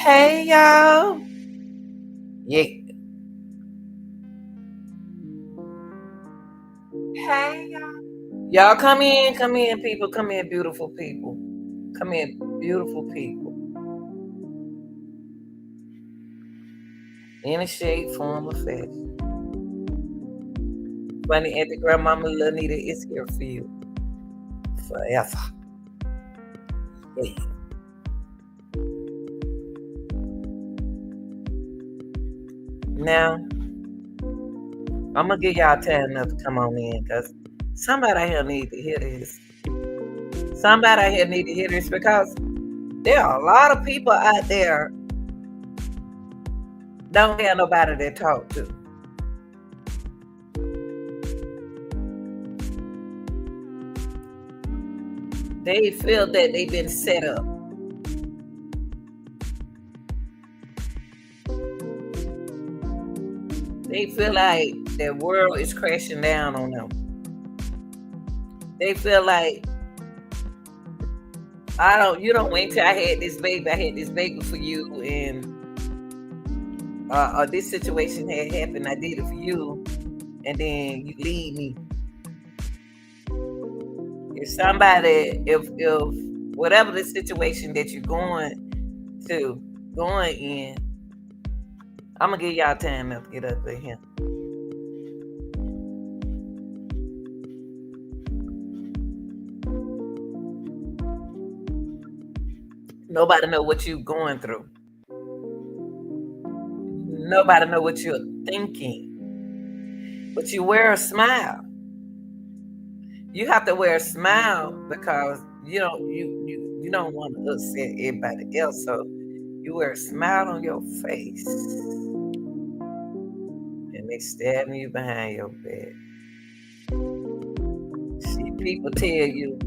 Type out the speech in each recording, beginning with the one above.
Hey, y'all. Yeah. Hey, y'all. Y'all come in, people. Come in, beautiful people. Come in, beautiful people. Any shape, form, or fashion. Funny Auntie Grandmama Lanita is here for you forever. Yeah. Now, I'm going to give y'all time enough to come on in because somebody out here need to hear this. Somebody out here need to hear this because there are a lot of people out there don't have nobody to talk to. They feel that they've been set up. They feel like the world is crashing down on them. They feel like you don't wait till I had this baby for you, and this situation had happened, I did it for you, and then you leave me. If whatever the situation that you're going in, I'm gonna give y'all time to get up with him. Nobody know what you're going through. Nobody know what you're thinking. But you wear a smile. You have to wear a smile because you don't want to upset everybody else. So you wear a smile on your face. And they stabbing you behind your back. See, people tell you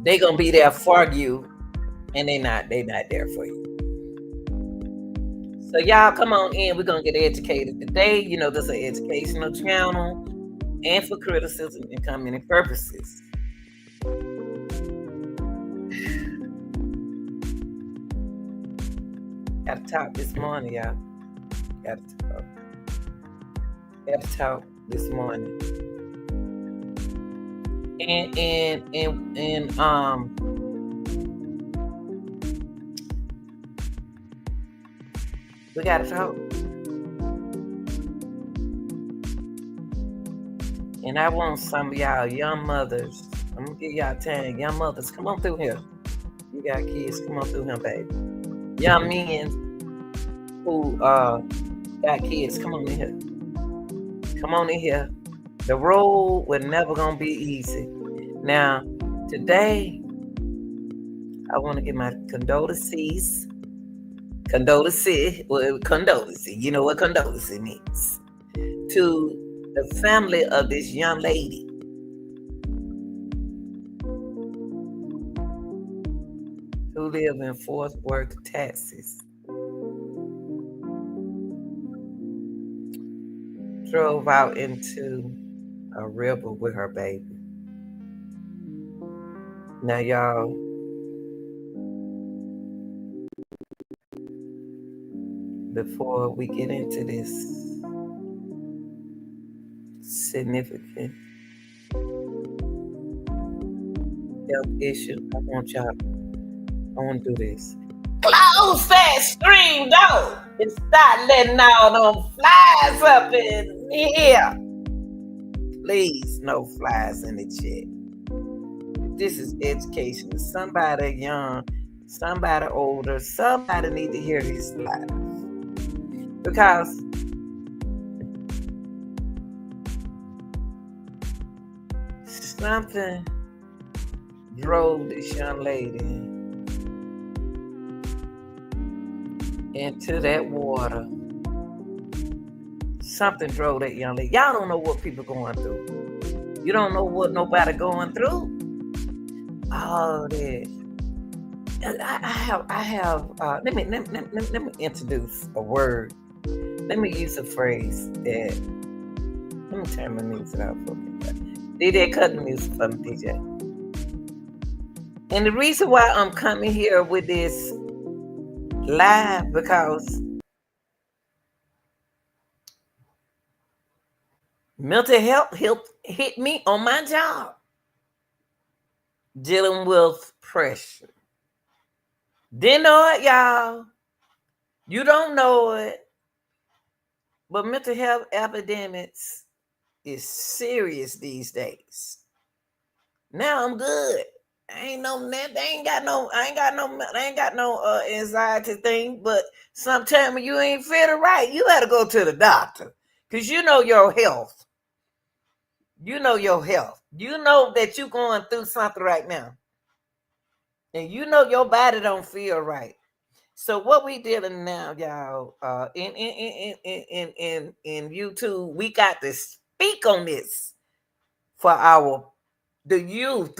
they gonna be there for you, and they not there for you. So y'all come on in. We're gonna get educated today. This is an educational channel, and for criticism and community purposes. Got to talk this morning, y'all. Got to talk this morning. And we got to talk. And I want some of y'all young mothers. I'm gonna give y'all time. Young mothers, come on through here. You got kids, come on through here, baby. Young men who got kids, come on in here. Come on in here. The road was never gonna be easy. Now, today, I want to give my condolences. Condolences. You know what condolences means. To the family of this young lady. Who live in Fort Worth, Texas. Drove out into a river with her baby. Now, y'all, before we get into this significant health issue, I want to do this. Close that stream door and start letting all them flies up in here. Please, no flies in the chat. This is education. Somebody young, somebody older, somebody need to hear this live. Because something drove this young lady into that water. Something drove that young lady. Y'all don't know what people going through. You don't know what nobody going through. All that. I have. Let me introduce a word. Let me use a phrase that. Let me turn my music out for me. DJ, cut the music for me, DJ. And the reason why I'm coming here with this live because mental health hit me on my job, dealing with pressure. Didn't know it, y'all. You don't know it, but mental health epidemics is serious these days. Now I'm good. I ain't no that they ain't got no anxiety thing, but sometimes when you ain't feeling right, you gotta go to the doctor. Cause you know your health. You know your health. You know that you're going through something right now. And you know your body don't feel right. So what we dealing now, y'all, in YouTube, we got to speak on this for the youth,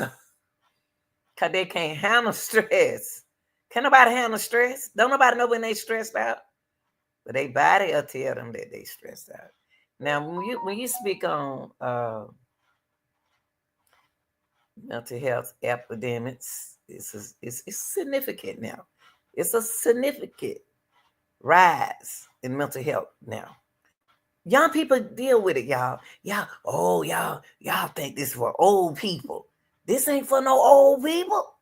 cause they can't handle stress. Can nobody handle stress? Don't nobody know when they stressed out, but they body will tell them that they stressed out. Now, when you speak on mental health epidemics, it's significant now. It's a significant rise in mental health now. Young people deal with it, y'all. Y'all think this for old people. This ain't for no old people.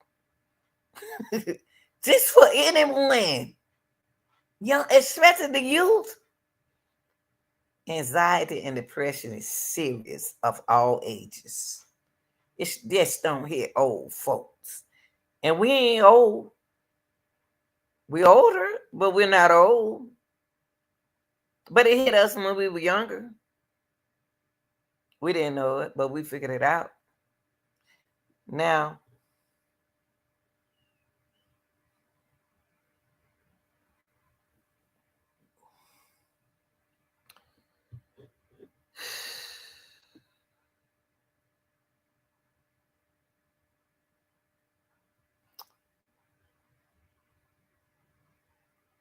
This for anyone. Young, especially the youth. Anxiety and depression is serious of all ages. It's just don't hit old folks. And we ain't old. We're older, but we're not old. But it hit us when we were younger. We didn't know it, but we figured it out. Now,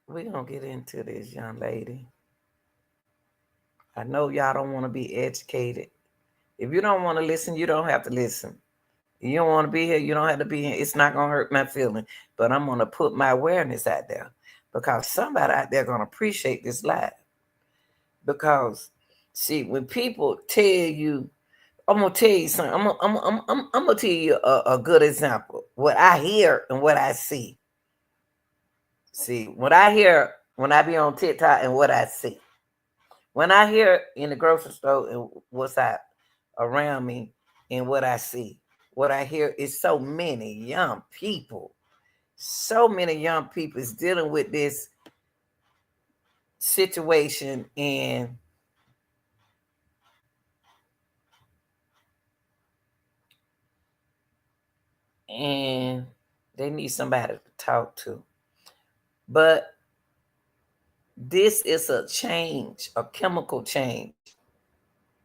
we're going to get into this, young lady. I know y'all don't want to be educated. If you don't want to listen, you don't have to listen. If you don't want to be here, you don't have to be here. It's not going to hurt my feeling. But I'm going to put my awareness out there because somebody out there going to appreciate this live. Because, see, when people tell you, I'm going to tell you something. I'm going to tell you a good example. What I hear and what I see. See, what I hear when I be on TikTok and what I see. When I hear in the grocery store and what's out around me and what I see, what I hear is so many young people is dealing with this situation and they need somebody to talk to. But this is a change, a chemical change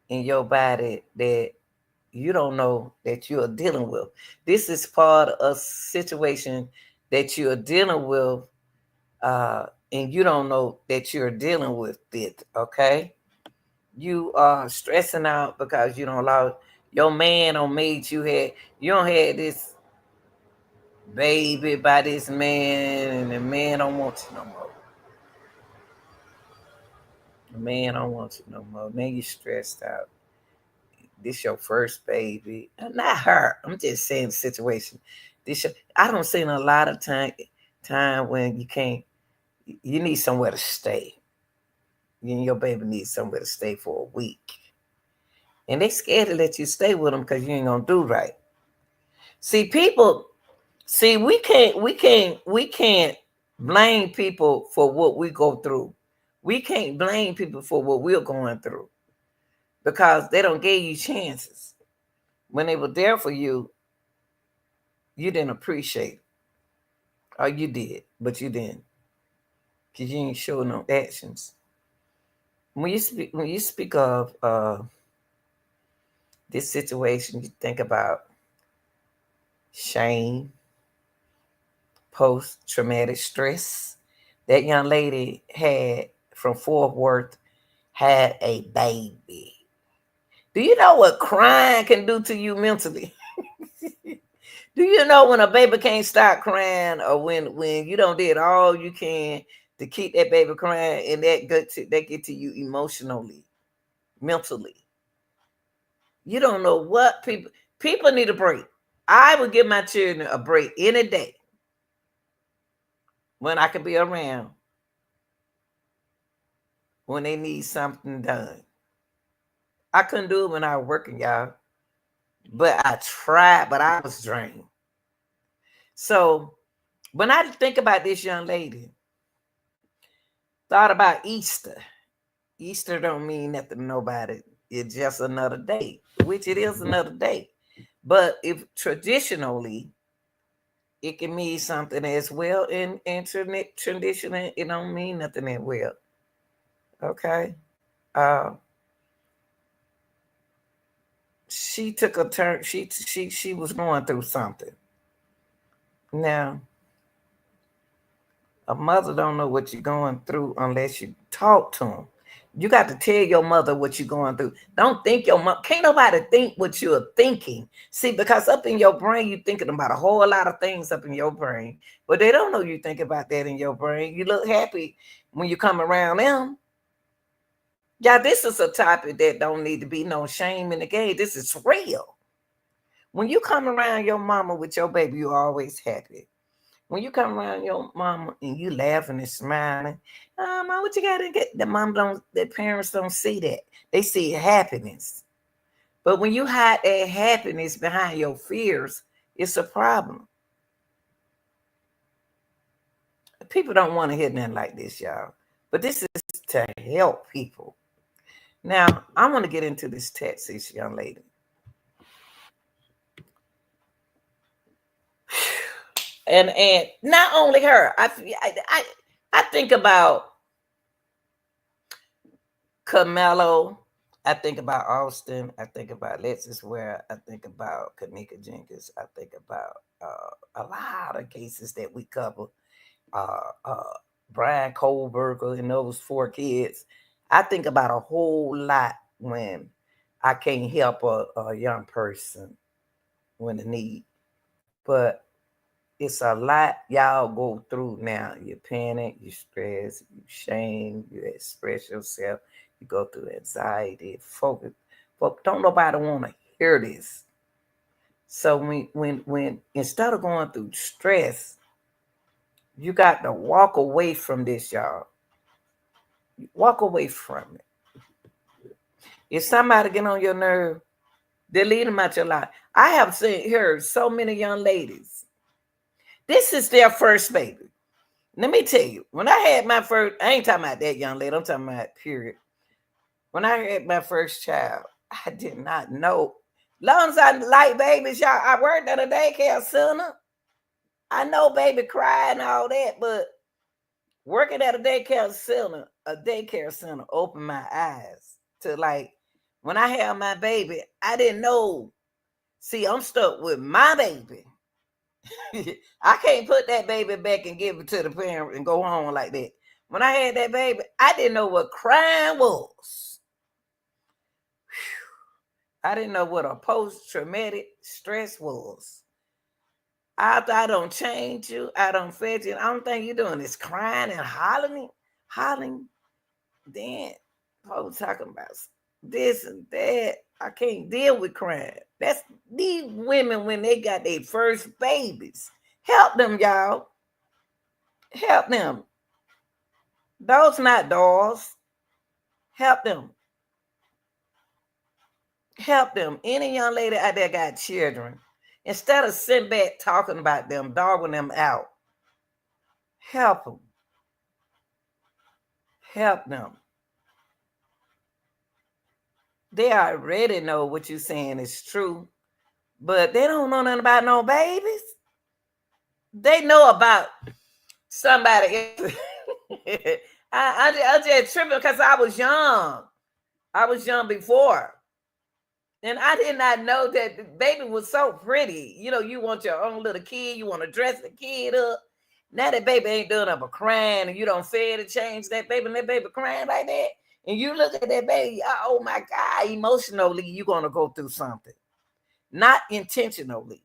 in your body that you don't know that you are dealing with. This is part of a situation that you are dealing with, and you don't know that you're dealing with it, okay? You are stressing out because you don't allow your man on made you don't have this baby by this man, and the man don't want you no more. The man don't want you no more. Now you stressed out. This your first baby. Not her. I'm just saying the situation. I don't see a lot of time when you need somewhere to stay. You and your baby needs somewhere to stay for a week. And they scared to let you stay with them because you ain't gonna do right. See, we can't blame people for what we go through. We can't blame people for what we're going through because they don't give you chances. When they were there for you, you didn't appreciate it. Or you did, but you didn't. Because you ain't show no actions. When you speak of this situation, you think about shame, post-traumatic stress. That young lady from Fort Worth had a baby. Do you know what crying can do to you mentally? Do you know when a baby can't stop crying, or when you don't did all you can to keep that baby crying, and that get to you emotionally, mentally? You don't know what people need a break. I would give my children a break any day when I could be around when they need something done. I couldn't do it when I was working, y'all, but I tried, but I was drained. So when I think about this young lady, thought about Easter. Easter don't mean nothing to nobody. It's just another day, which it is another day. But if traditionally, it can mean something as well. In tradition, it don't mean nothing as well. Okay. Uh, she took a turn. She was going through something. Now, a mother don't know what you're going through unless you talk to them. You got to tell your mother what you're going through. Don't think your mom. Can't nobody think what you're thinking. See, because up in your brain, you're thinking about a whole lot of things up in your brain, but they don't know you think about that in your brain. You look happy when you come around them. Yeah, this is a topic that don't need to be no shame in the game. This is real. When you come around your mama with your baby, you're always happy. When you come around your mama and you laughing and smiling, mom, what you gotta get? The parents don't see that. They see happiness. But when you hide that happiness behind your fears, it's a problem. People don't want to hear nothing like this, y'all. But this is to help people. Now, I want to get into this text, this young lady. And not only her, I think about Carmelo, I think about Austin, I think about Lexus Ware, I think about Kanika Jenkins, I think about a lot of cases that we cover. Uh, uh, Brian Kohlberger and those 4 kids. I think about a whole lot when I can't help a young person when in need. But it's a lot y'all go through now. You panic, you stress, you shame, you express yourself, you go through anxiety, focus. But don't nobody want to hear this. So when instead of going through stress, you got to walk away from this, y'all. Walk away from it. If somebody get on your nerve, delete them out your life. I have heard so many young ladies. This is their first baby. Let me tell you, when I had my first, I ain't talking about that young lady, I'm talking about period. When I had my first child, I did not know. Long as I like babies, y'all, I worked at a daycare center. I know baby cry and all that, but working at a daycare center opened my eyes to like when I had my baby, I didn't know. See, I'm stuck with my baby. I can't put that baby back and give it to the parent and go home like that. When I had that baby, I didn't know what crying was. I didn't know what a post-traumatic stress was. I don't change you. I don't fed you. I don't think you're doing is crying and hollering. Then folks talking about this and that. I can't deal with crying. That's these women when they got their first babies. Help them, y'all. Help them. Those not dolls. Help them. Help them. Any young lady out there got children. Instead of sitting back talking about them, dogging them out, help them. Help them. They already know what you're saying is true, but they don't know nothing about no babies. They know about somebody else. I just tripping because I was young. I was young before. And I did not know that the baby was so pretty. You know, you want your own little kid, you want to dress the kid up. Now that baby ain't doing up a crying and you don't fear to change that baby and that baby crying like that. And you look at that baby, oh my God, emotionally, you're going to go through something. Not intentionally.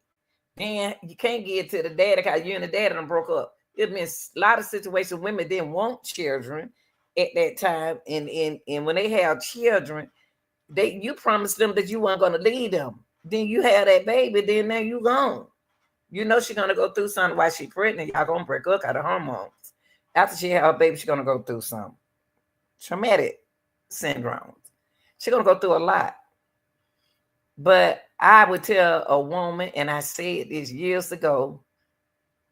And you can't get to the daddy because you and the daddy done broke up. It means a lot of situations women didn't want children at that time. And when they have children, you promised them that you weren't gonna leave them. Then you have that baby, then now you gone. You know she's gonna go through something while she's pregnant. Y'all gonna break up out of hormones. After she have a baby, she's gonna go through some traumatic syndromes. She's gonna go through a lot. But I would tell a woman, and I said this years ago,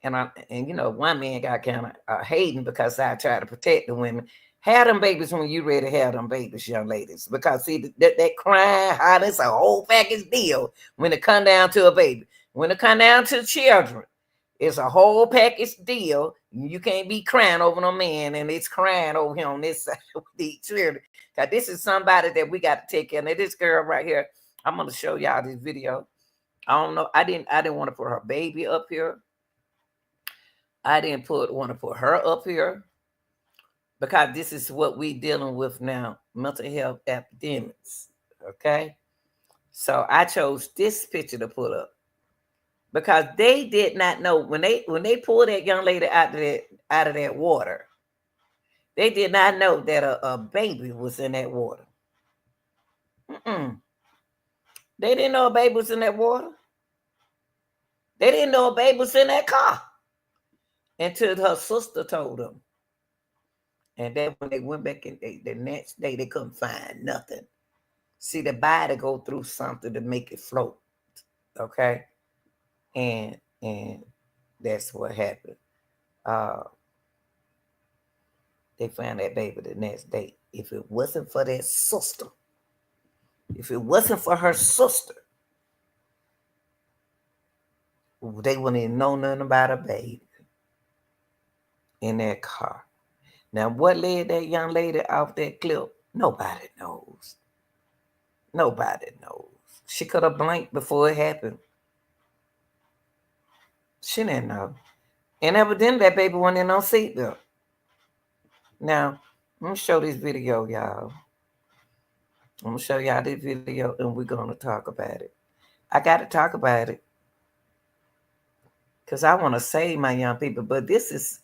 and you know, one man got kind of hating because I try to protect the women. Have them babies when you ready to have them babies, young ladies. Because see, that crying, it's a whole package deal when it come down to a baby. When it come down to children, it's a whole package deal. You can't be crying over no man, and it's crying over him on this side with the children. Because this is somebody that we got to take care of. Now, this girl right here, I'm gonna show y'all this video. I don't know. I didn't want to put her baby up here. I didn't want to put her up here because this is what we dealing with now, mental health epidemics. Okay. So I chose this picture to put up because they did not know when they pulled that young lady out of that water. They did not know that a baby was in that water. They didn't know a baby was in that water. They didn't know a baby was in that car until her sister told them. And then when they went back and the next day, they couldn't find nothing. See, the body go through something to make it float. Okay. And that's what happened. They found that baby the next day. If it wasn't for that sister, if it wasn't for her sister, they wouldn't even know nothing about a baby in that car. Now, what led that young lady off that cliff? Nobody knows. Nobody knows. She could have blinked before it happened. She didn't know. And evidently that baby wasn't in no seatbelt. Now, let me show this video, y'all. I'm going to show y'all this video and we're going to talk about it. I got to talk about it because I want to save my young people. But this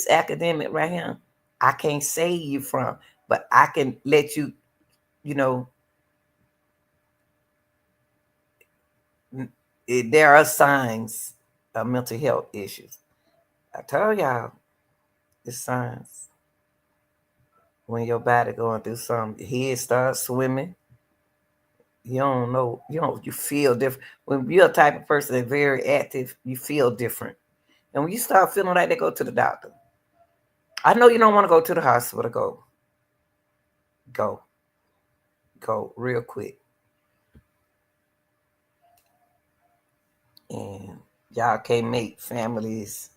academic right here, I can't save you from, but I can let you, there are signs of mental health issues. I told y'all, it's signs. When your body going through something, your head starts swimming. You don't know, you feel different. When you're a type of person that's very active, you feel different. And when you start feeling like that, go to the doctor. I know you don't want to go to the hospital. Go real quick. And y'all can't make families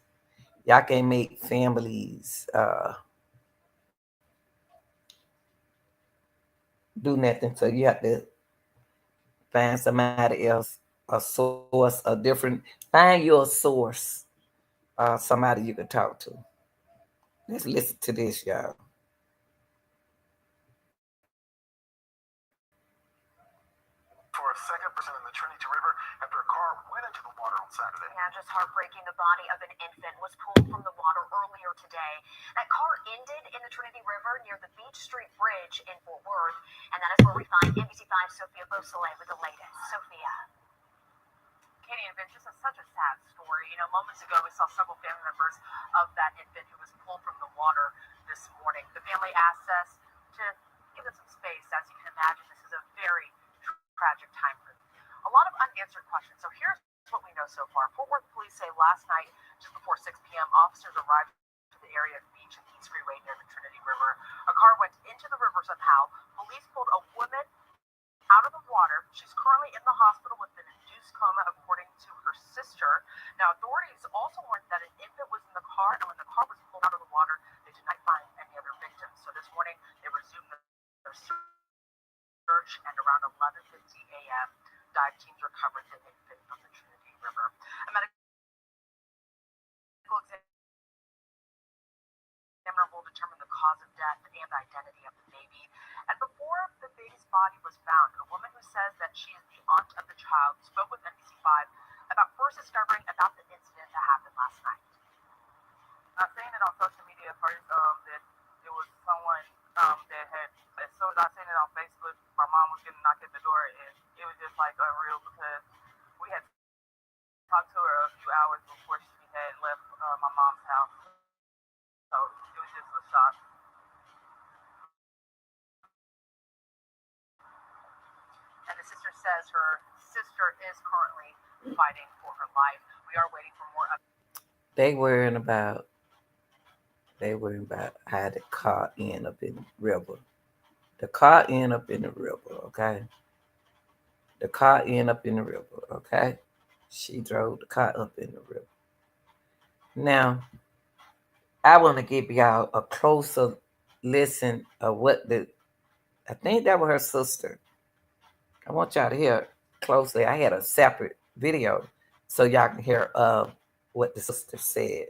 do nothing. So you have to find somebody else, a source, find your source, somebody you can talk to. Let's listen to this, y'all. For a second person in the Trinity River after a car went into the water on Saturday. Yeah, just heartbreaking. The body of an infant was pulled from the water earlier today. That car ended in the Trinity River near the Beach Street Bridge in Fort Worth. And that is where we find NBC5's Sophia Beausoleil with the latest. Sophia. Katie and Vince, this is such a sad story. Moments ago we saw several family members of that infant who was pulled from the water this morning. The family asked us to give it some space. As you can imagine, this is a very tragic time for them. A lot of unanswered questions. So here's what we know so far. Fort Worth police say last night, just before 6 p.m., officers arrived to the area of Beach and East Freeway near the Trinity River. A car went into the river somehow. Police pulled a woman out of the water. She's currently in the hospital with an induced coma, according to her sister. Now, authorities also learned that an infant was in the car, and when the car was pulled out of the water, they did not find any other victims. So this morning, they resumed their search, and around 11:50 a.m., dive teams recovered the infant from the Trinity River. A medical examiner will determine the cause of death and identity of the baby. And before the baby's body was found, a woman who says that she is the aunt of the child spoke with NBC5 about about first discovering about the incident that happened last night. I seen it on social media first that it was someone that had, as soon as I seen it on Facebook, my mom was getting knocked at the door, and it was just like unreal because we had talked to her a few hours before she had left my mom's house. So it was just a shock. And the sister says her sister is currently fighting for her life. We are waiting for more. They worrying about how the car end up in the river. The car end up in the river, okay? The car end up in the river, okay? She drove the car up in the river. Now, I want to give y'all a closer listen of what I think that was her sister. I want y'all to hear closely. I had a separate video so y'all can hear what the sister said.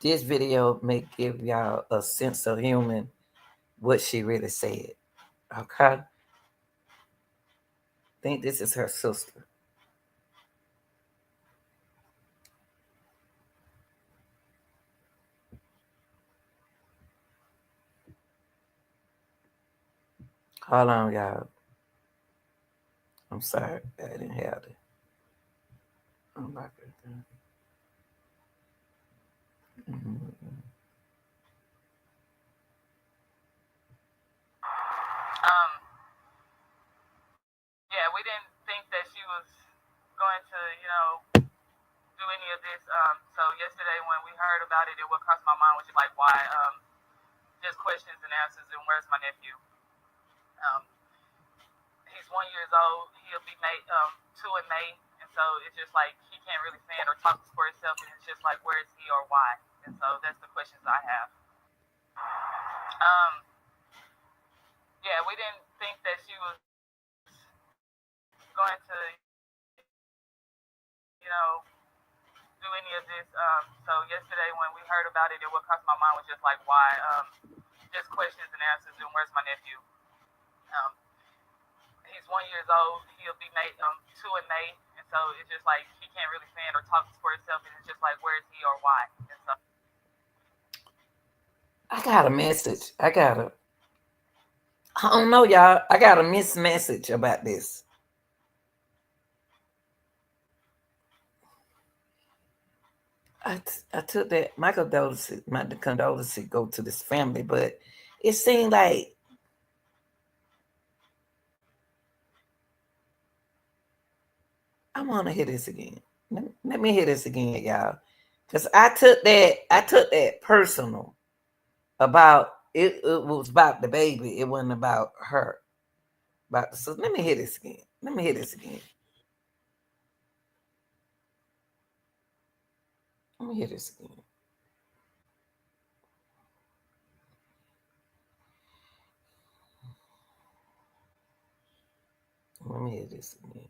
This video may give y'all a sense of human what she really said. Okay? I think this is her sister. Hold on, y'all. I'm sorry. I didn't have it. Oh my goodness. Mm-hmm. Yeah, we didn't think that she was going to, do any of this. So yesterday when we heard about it, what crossed my mind was just like, why? Just questions and answers. And where's my nephew? He's 1 year old. He'll be 2 in May, and so it's just like he can't really stand or talk for himself. And it's just like, where is he or why? And so that's the questions I have. Yeah, we didn't think that she was going to, do any of this. So yesterday when we heard about it, what crossed my mind was just like, why? Just questions and answers. And where's my nephew? He's 1 year old. He'll be 2 in May, and so it's just like he can't really stand or talk for himself. And it's just like, where is he or why? And so I got a message. I don't know, y'all. I got a missed message about this. I took that my condolences go to this family, but it seemed like I want to hear this again. Let me hear this again, y'all, because I took that personal about it. It was about the baby. It wasn't about her. About the sister. Let me hear this again. Let me hear this again. Let me hear this again. Let me hear this again.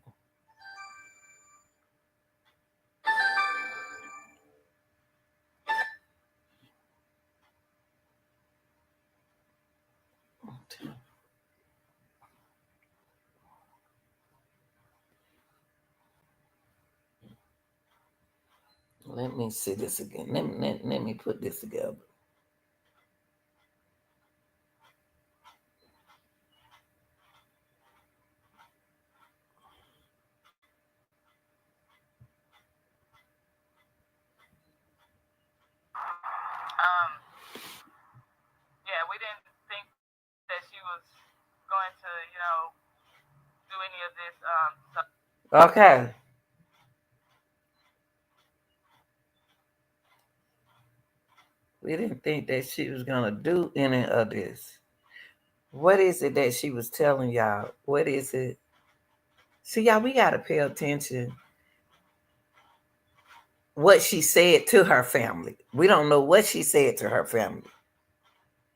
Let me see this again. Let me put this together. yeah, we didn't think that she was going to, do any of this. Okay. We didn't think that she was gonna do any of this. What is it that she was telling y'all? What is it? See, y'all, we gotta pay attention what she said to her family. We don't know what she said to her family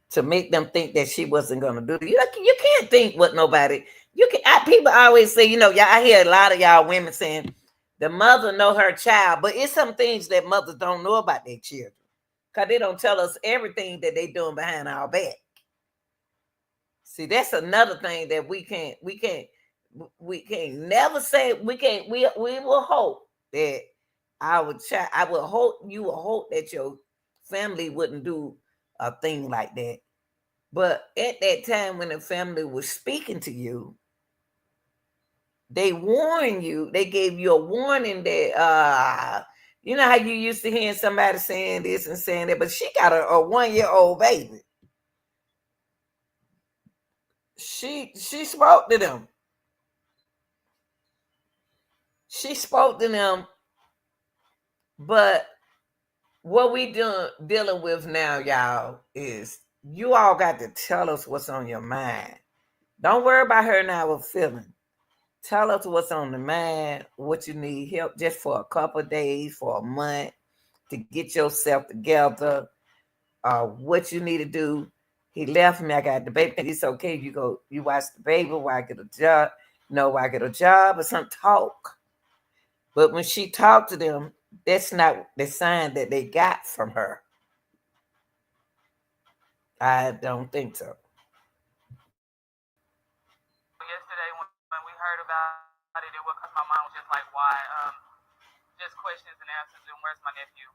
to make them think that she wasn't gonna do it. You can't think what nobody. People always say, y'all. I hear a lot of y'all women saying the mother know her child, but it's some things that mothers don't know about their children. because they don't tell us everything that they doing behind our back. See, that's another thing that we can't never say. We will hope that our child. I will hope you will hope that your family wouldn't do a thing like that. But at that time when the family was speaking to you, they warned you. They gave you a warning that you know how you used to hear somebody saying this and saying that, but she got a 1-year-old baby. She spoke to them. She spoke to them, but what we dealing with now, y'all, is you all got to tell us what's on your mind. Don't worry about her now with feeling. Tell us what's on the mind, what you need help just for a couple of days, for a month, to get yourself together, what you need to do. He left me. I got the baby. It's okay. You go, you watch the baby while I get a job. No, while I get a job or some talk. But when she talked to them, that's not the sign that they got from her. I don't think so. Yesterday when we heard about it, my mom was just like, why? Just questions and answers, and where's my nephew?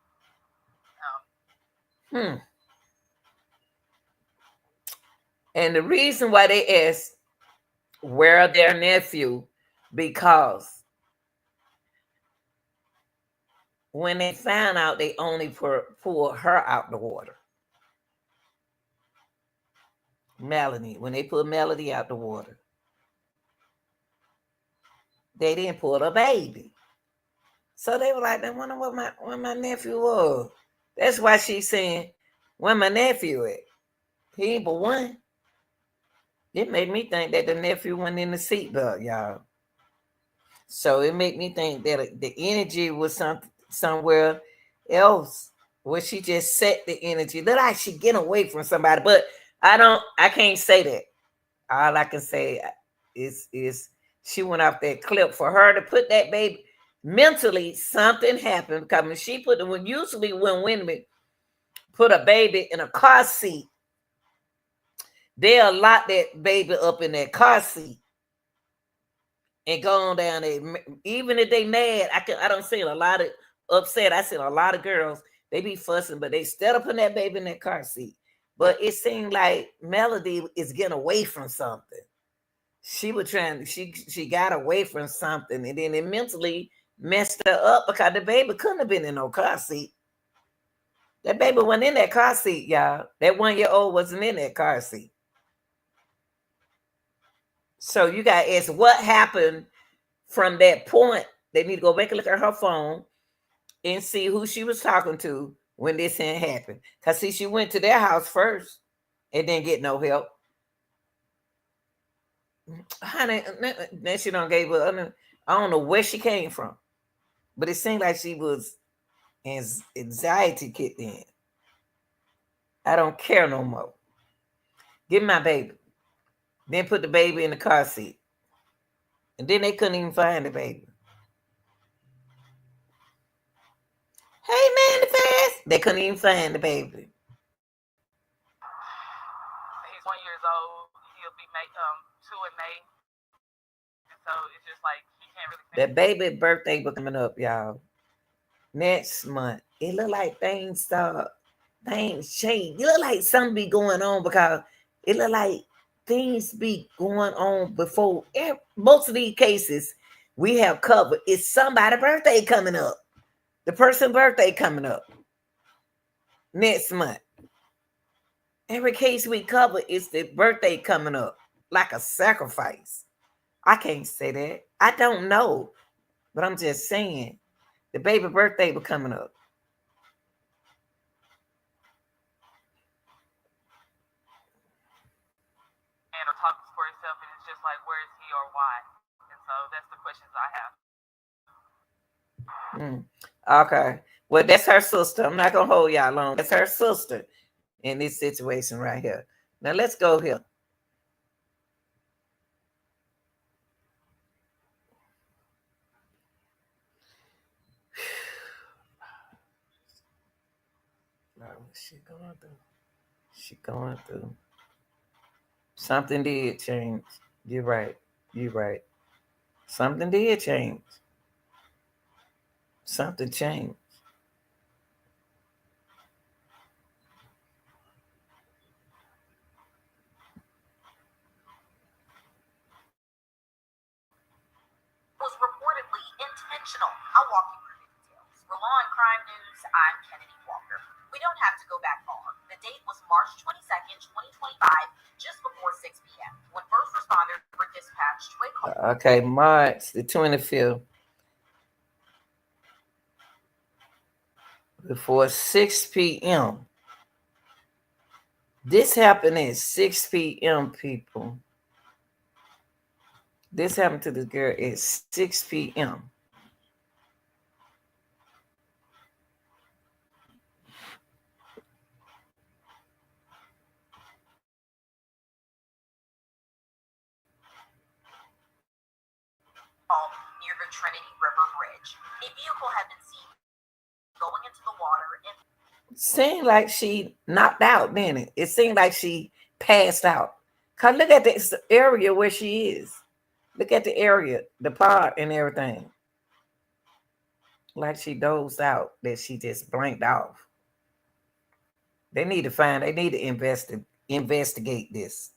And the reason why they asked where their nephew, because when they found out, they only pulled her out the water. Melanie, when they put Melody out the water, they didn't pull the baby. So they were like, they wonder what my nephew was. That's why she's saying, where my nephew at? He ain't but one. It made me think that the nephew went in the seatbelt, y'all. So it made me think that the energy was somewhere else where she just set the energy. Look like she get away from somebody, but I can't say that. All I can say is she went off that clip. For her to put that baby, mentally something happened, because when she put usually when women put a baby in a car seat, they'll lock that baby up in that car seat and go on down there. Even if they mad, I don't see a lot of upset. I see a lot of girls, they be fussing, but they still putting that baby in that car seat. But it seemed like Melody is getting away from something. She was trying, she got away from something, and then it mentally messed her up because the baby couldn't have been in no car seat. That baby wasn't in that car seat, y'all. That 1-year-old wasn't in that car seat. So you got to ask what happened from that point. They need to go back and look at her phone and see who she was talking to when this thing happened. Because see, she went to their house first and didn't get no help. Honey, then she don't gave her, I don't know where she came from, but it seemed like she was anxiety kicked in. I don't care no more. Give me my baby. Then put the baby in the car seat. And then they couldn't even find the baby. Hey, Manifest. They couldn't even find the baby. He's 1 year old. He'll be 2 in May. And so it's just like he can't really. The baby birthday was coming up, y'all. Next month. It look like things change. It look like something be going on, because it look like things be going on before. Most of these cases we have covered. It's somebody's birthday coming up. The person's birthday coming up next month. Every case we cover is the birthday coming up, like a sacrifice. I can't say that. I don't know, but I'm just saying the baby birthday was coming up. And or talks for itself, and it's just like, where is he or why? And so that's the questions I Mm. have. Okay. Well, that's her sister. I'm not gonna hold y'all long. That's her sister in this situation right here. Now let's go here. She going through. She going through. Something did change. You're right. You're right. Something did change. Something changed. Was reportedly intentional. I'll walk you through the details. For Law and Crime News, I'm Kennedy Walker. We don't have to go back far. The date was March 22nd, 2025, just before 6 p.m., when first responders were dispatched to a call. Okay, March the 25th. Before 6 p.m. This happened at 6 p.m., people. This happened to this girl at 6 p.m. Near the Trinity River Bridge. A vehicle had been seen going into the water. Seemed like she knocked out, didn't it? It seemed like she passed out. Cause look at this area where she is. Look at the area, the part and everything. Like she dozed out, that she just blanked off. They need to investigate this.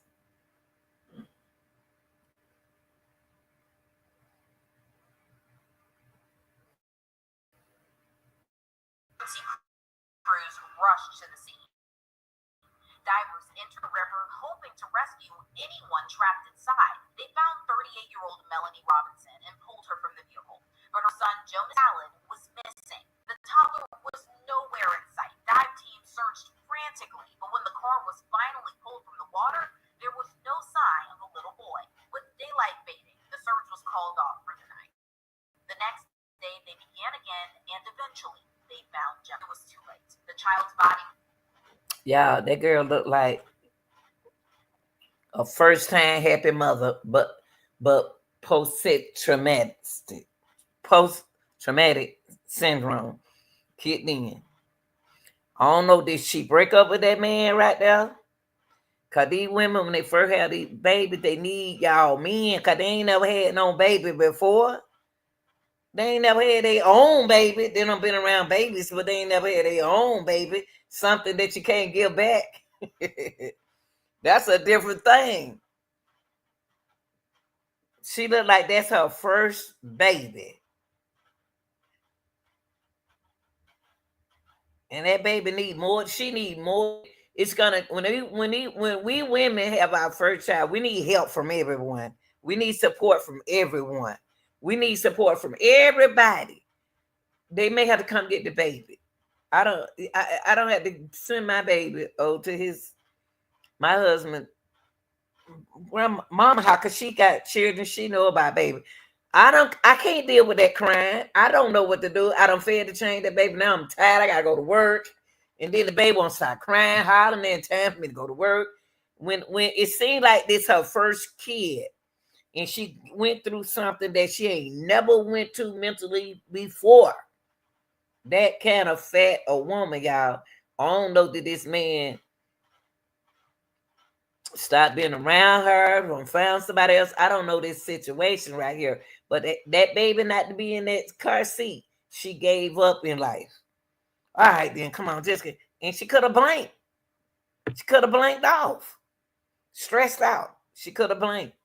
Crews rushed to the scene. Divers entered the river hoping to rescue anyone trapped inside. They found 38-year-old Melanie Robinson and pulled her from the vehicle, but her son Jonas Allen was missing. The toddler was nowhere in sight. Dive teams searched frantically, but when the car was finally pulled from the water, there was no sign of the little boy. With daylight fading, the search was called off for the night. The next day, they began again, and eventually, they found Jonas. It was too late. The child's body. Yeah, that girl looked like a first-time happy mother, but post-traumatic syndrome kicked in. I don't know, did she break up with that man right there? Cause these women, when they first have these babies, they need y'all men, cause they ain't never had no baby before. They ain't never had their own baby. They done been around babies, but they ain't never had their own baby. Something that you can't give back. That's a different thing. She looked like that's her first baby. And that baby need more. She need more. It's gonna when we women have our first child, we need help from everyone. We need support from everyone. We need support from everybody. They may have to come get the baby. I don't have to send my baby to my husband mama house because she got children. She know about baby. I can't deal with that crying. I don't know what to do. I don't feel to change that baby. Now I'm tired. I gotta go to work. And then the baby won't start crying, hollering, and time for me to go to work. When it seemed like this her first kid, and she went through something that she ain't never went to mentally before. That kind of fat a woman, y'all. I don't know that this man stopped being around her or found somebody else. I don't know this situation right here. But that baby not to be in that car seat, she gave up in life. All right, then, come on, Jessica. And she could have blanked. She could have blanked off. Stressed out. She could have blanked.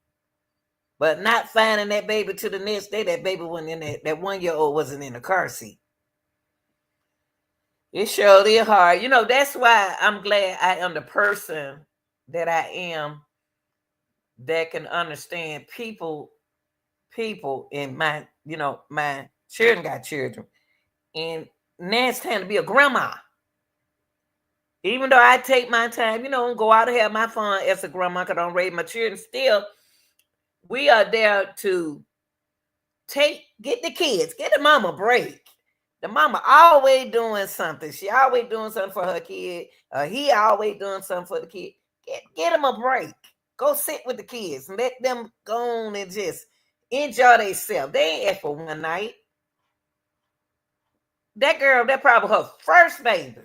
But not finding that baby to the next day, that baby wasn't in that 1-year-old wasn't in the car seat. It surely hard. That's why I'm glad I am the person that I am that can understand people in my children got children. And now it's time to be a grandma. Even though I take my time, and go out and have my fun as a grandma because I don't raise my children, still, we are there to get the kids, get the mama a break. The mama always doing something. She always doing something for her kid. He always doing something for the kid. Get them a break. Go sit with the kids and let them go on and just enjoy themselves. They ain't asked for one night. That girl, that probably her first baby.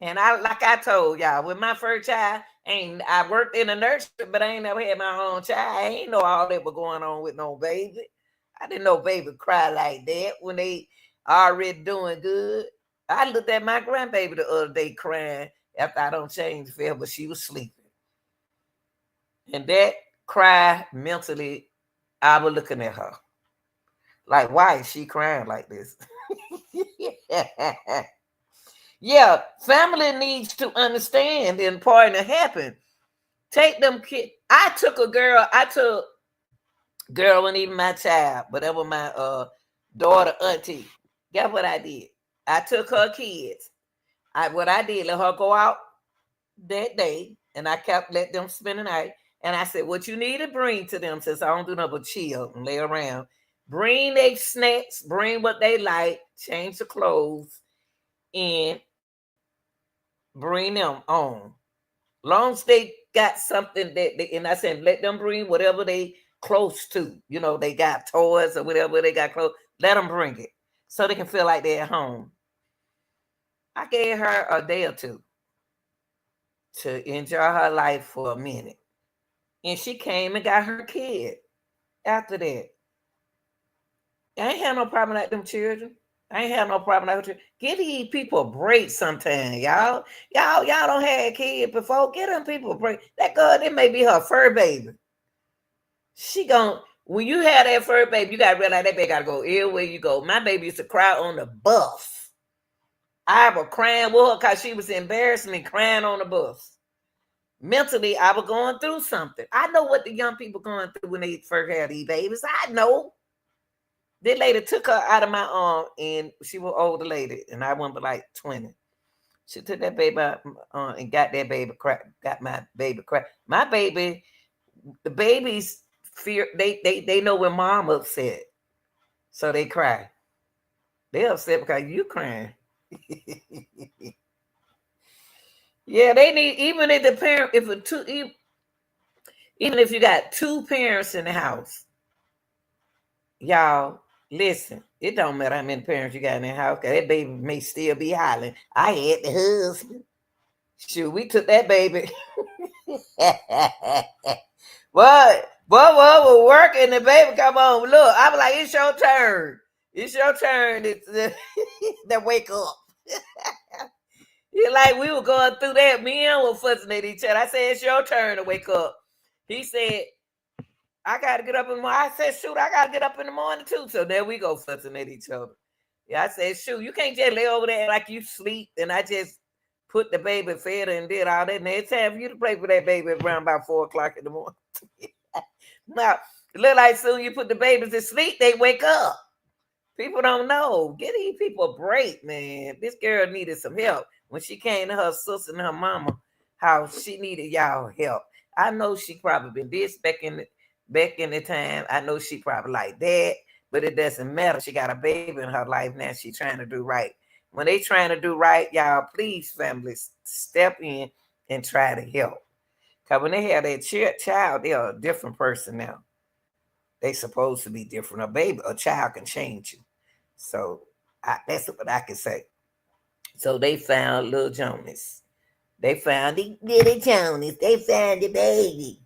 And I told y'all, with my first child, I worked in a nursery, but I ain't never had my own child. I ain't know all that was going on with no baby. I didn't know baby cry like that when they already doing good. I looked at my grandbaby the other day crying after I don't change the fell, but she was sleeping. And that cry mentally, I was looking at her. Like, why is she crying like this? Yeah, family needs to understand the important to happen. Take them kids. I took girl wasn't even my child, but that was my daughter auntie. Guess what I did? I took her kids. What I did, let her go out that day, and I kept let them spend the night. And I said, what you need to bring to them, since I don't do nothing but chill and lay around, bring their snacks, bring what they like, change the clothes, and bring them on. Long as they got something and I said, let them bring whatever they close to. You know, they got toys or whatever they got close. Let them bring it so they can feel like they're at home. I gave her a day or two to enjoy her life for a minute. And she came and got her kid after that. I ain't had no problem like them children. I ain't had no problem like them. Give these people a break sometime, y'all. Y'all don't have kids before. Get them people a break. That girl, it may be her fur baby. She gon' when you have that fur baby, you gotta realize that baby gotta go everywhere you go. My baby used to cry on the bus. I was crying with her because she was embarrassing me, crying on the bus. Mentally, I was going through something. I know what the young people going through when they first have these babies. I know. This lady took her out of my arm, and she was an older lady, and I went like 20. She took that baby out and got that baby cry, got my baby cry. My baby, the babies fear they know when mom upset, so they cry. They upset because you crying. Yeah, they need, even if the parent, if a two, even if you got two parents in the house, y'all listen. It don't matter how many parents you got in the house, because that baby may still be hollering. I had the husband. Shoot, we took that baby. What? What was working? The baby come on. Look, I was like, it's your turn. It's your turn to wake up. Like we were going through that. Me and were fussing at each other. I said, it's your turn to wake up. He said, I gotta get up in the morning. I said, shoot, I gotta get up in the morning too. So there we go, fussing at each other. Yeah, I said, shoot, you can't just lay over there like you sleep. And I just put the baby, fed her, and did all that. And it's time for you to play with that baby around about 4 o'clock in the morning. Now, it look like soon you put the babies to sleep, they wake up. People don't know. Get these people a break, man. This girl needed some help. When she came to her sister and her mama house, she needed y'all help. I know she probably been this back in the time. I know she probably like that, but it doesn't matter. She got a baby in her life now. She trying to do right. When they trying to do right, y'all, please, families, step in and try to help. Because when they have their child, they are a different person now. They supposed to be different. A child can change you. So that's what I can say. So they found little Jonas. They found the little Jonas. They found the baby.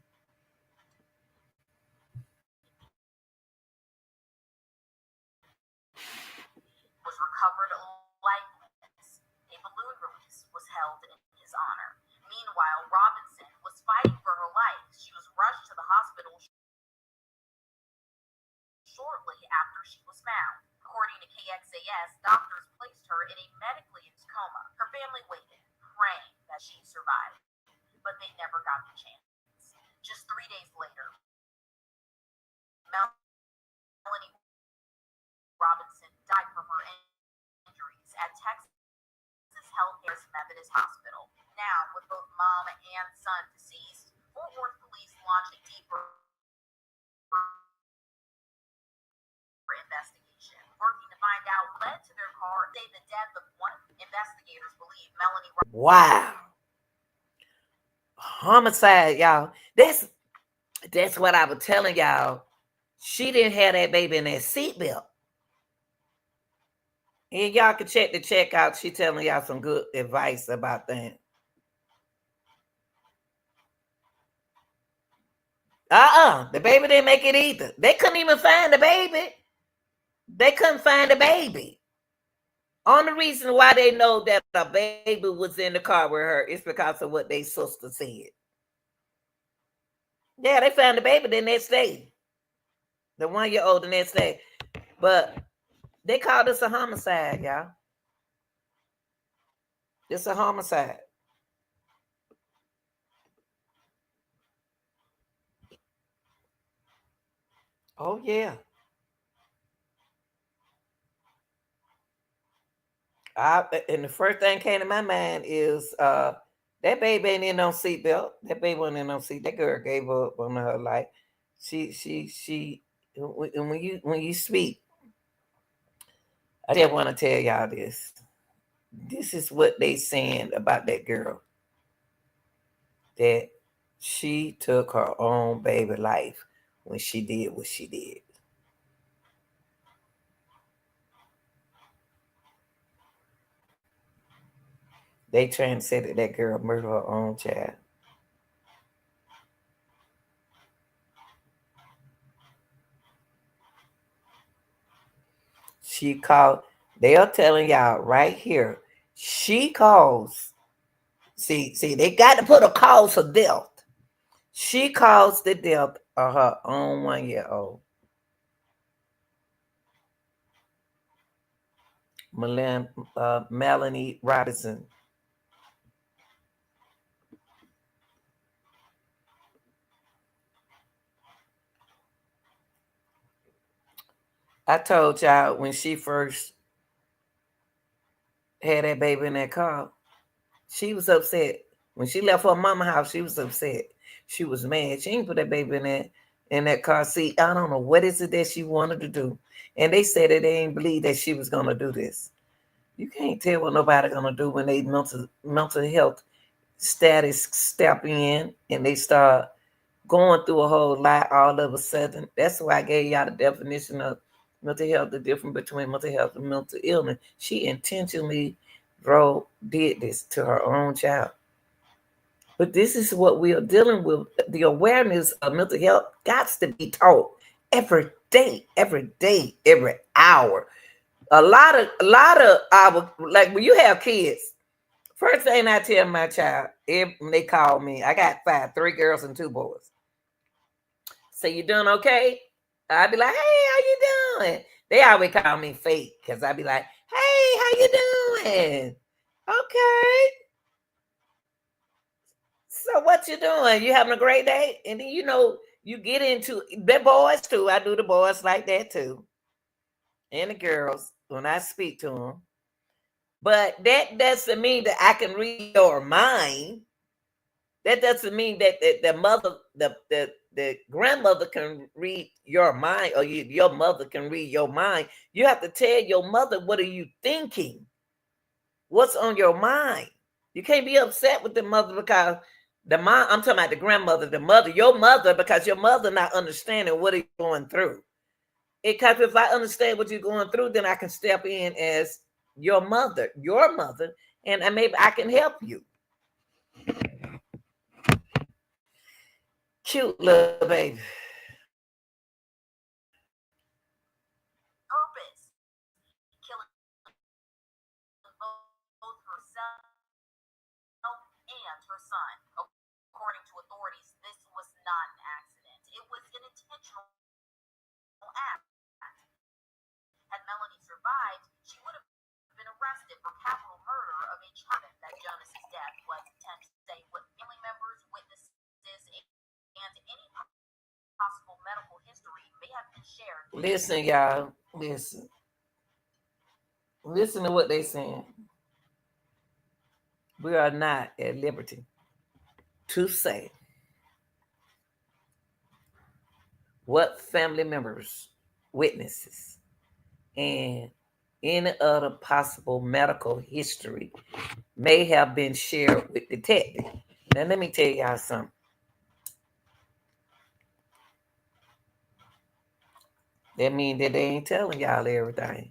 Was recovered lifeless. A balloon release was held in his honor. Meanwhile, Robinson was fighting for her life. She was rushed to the hospital shortly after she was found. According to KXAS, doctors placed her in a medically induced coma. Her family waited, praying that she'd survive, but they never got the chance. Just 3 days later, Melanie Robinson died from her injuries at Texas Healthcare's Methodist Hospital. Now, with both mom and son deceased, Fort Worth police launched a deeper investigation, working to find out what led to their car. Say the death of one investigators believe Melanie. Wow. Homicide, y'all. That's what I was telling y'all. She didn't have that baby in that seatbelt. And y'all can check the check out. She telling y'all some good advice about that. The baby didn't make it either. They couldn't even find the baby. They couldn't find the baby. Only reason why they know that a baby was in the car with her is because of what their sister said. Yeah, they found the baby the next day. The 1-year-old the next day. But they called this a homicide, y'all. It's a homicide. Oh, yeah. And the first thing came to my mind is that baby ain't in no seatbelt. That baby wasn't in no seat. That girl gave up on her life. She. And when you speak, I just want to tell y'all this. This is what they saying about that girl. That she took her own baby life when she did what she did. They trying to say that that girl murdered her own child. She called. They are telling y'all right here. She calls. See, they got to put a cause of death. She caused the death of her own 1-year-old. Melanie Robinson. I told y'all when she first had that baby in that car, she was upset. When she left her mama house, she was upset. She was mad. She didn't put that baby in that car seat. I don't know what is it that she wanted to do. And they said that they didn't believe that she was gonna do this. You can't tell what nobody gonna do when they mental health status step in and they start going through a whole lot all of a sudden. That's why I gave y'all the definition of mental health, the difference between mental health and mental illness. She intentionally did this to her own child. But this is what we are dealing with. The awareness of mental health got to be taught every day, every hour. A lot of our, like when you have kids, first thing I tell my child, when they call me, I got 3 girls and 2 boys. So you doing okay? I'd be like, hey, how you doing? They always call me fake because I'd be like, hey, how you doing? Okay. So what you doing? You having a great day? And then you get into the boys too. I do the boys like that too. And the girls when I speak to them. But that doesn't mean that I can read your mind. That doesn't mean that the mother, the grandmother can read your mind, or your mother can read your mind. You have to tell your mother, what are you thinking? What's on your mind? You can't be upset with the mother because the mom, I'm talking about the grandmother, the mother, your mother, because your mother not understanding what you're going through. Because if I understand what you're going through, then I can step in as your mother, and maybe I can help you. Cute little baby. Purpose. Killing both herself and her son. According to authorities, this was not an accident. It was an intentional act. Had Melanie survived, she would have been arrested for capital murder of a child. That Jonas's death was intent to say what family members, witnesses, and any possible medical history may have been shared. Listen, y'all. Listen. Listen to what they saying. We are not at liberty to say what family members, witnesses, and any other possible medical history may have been shared with detectives. Now, let me tell y'all something. That means that they ain't telling y'all everything.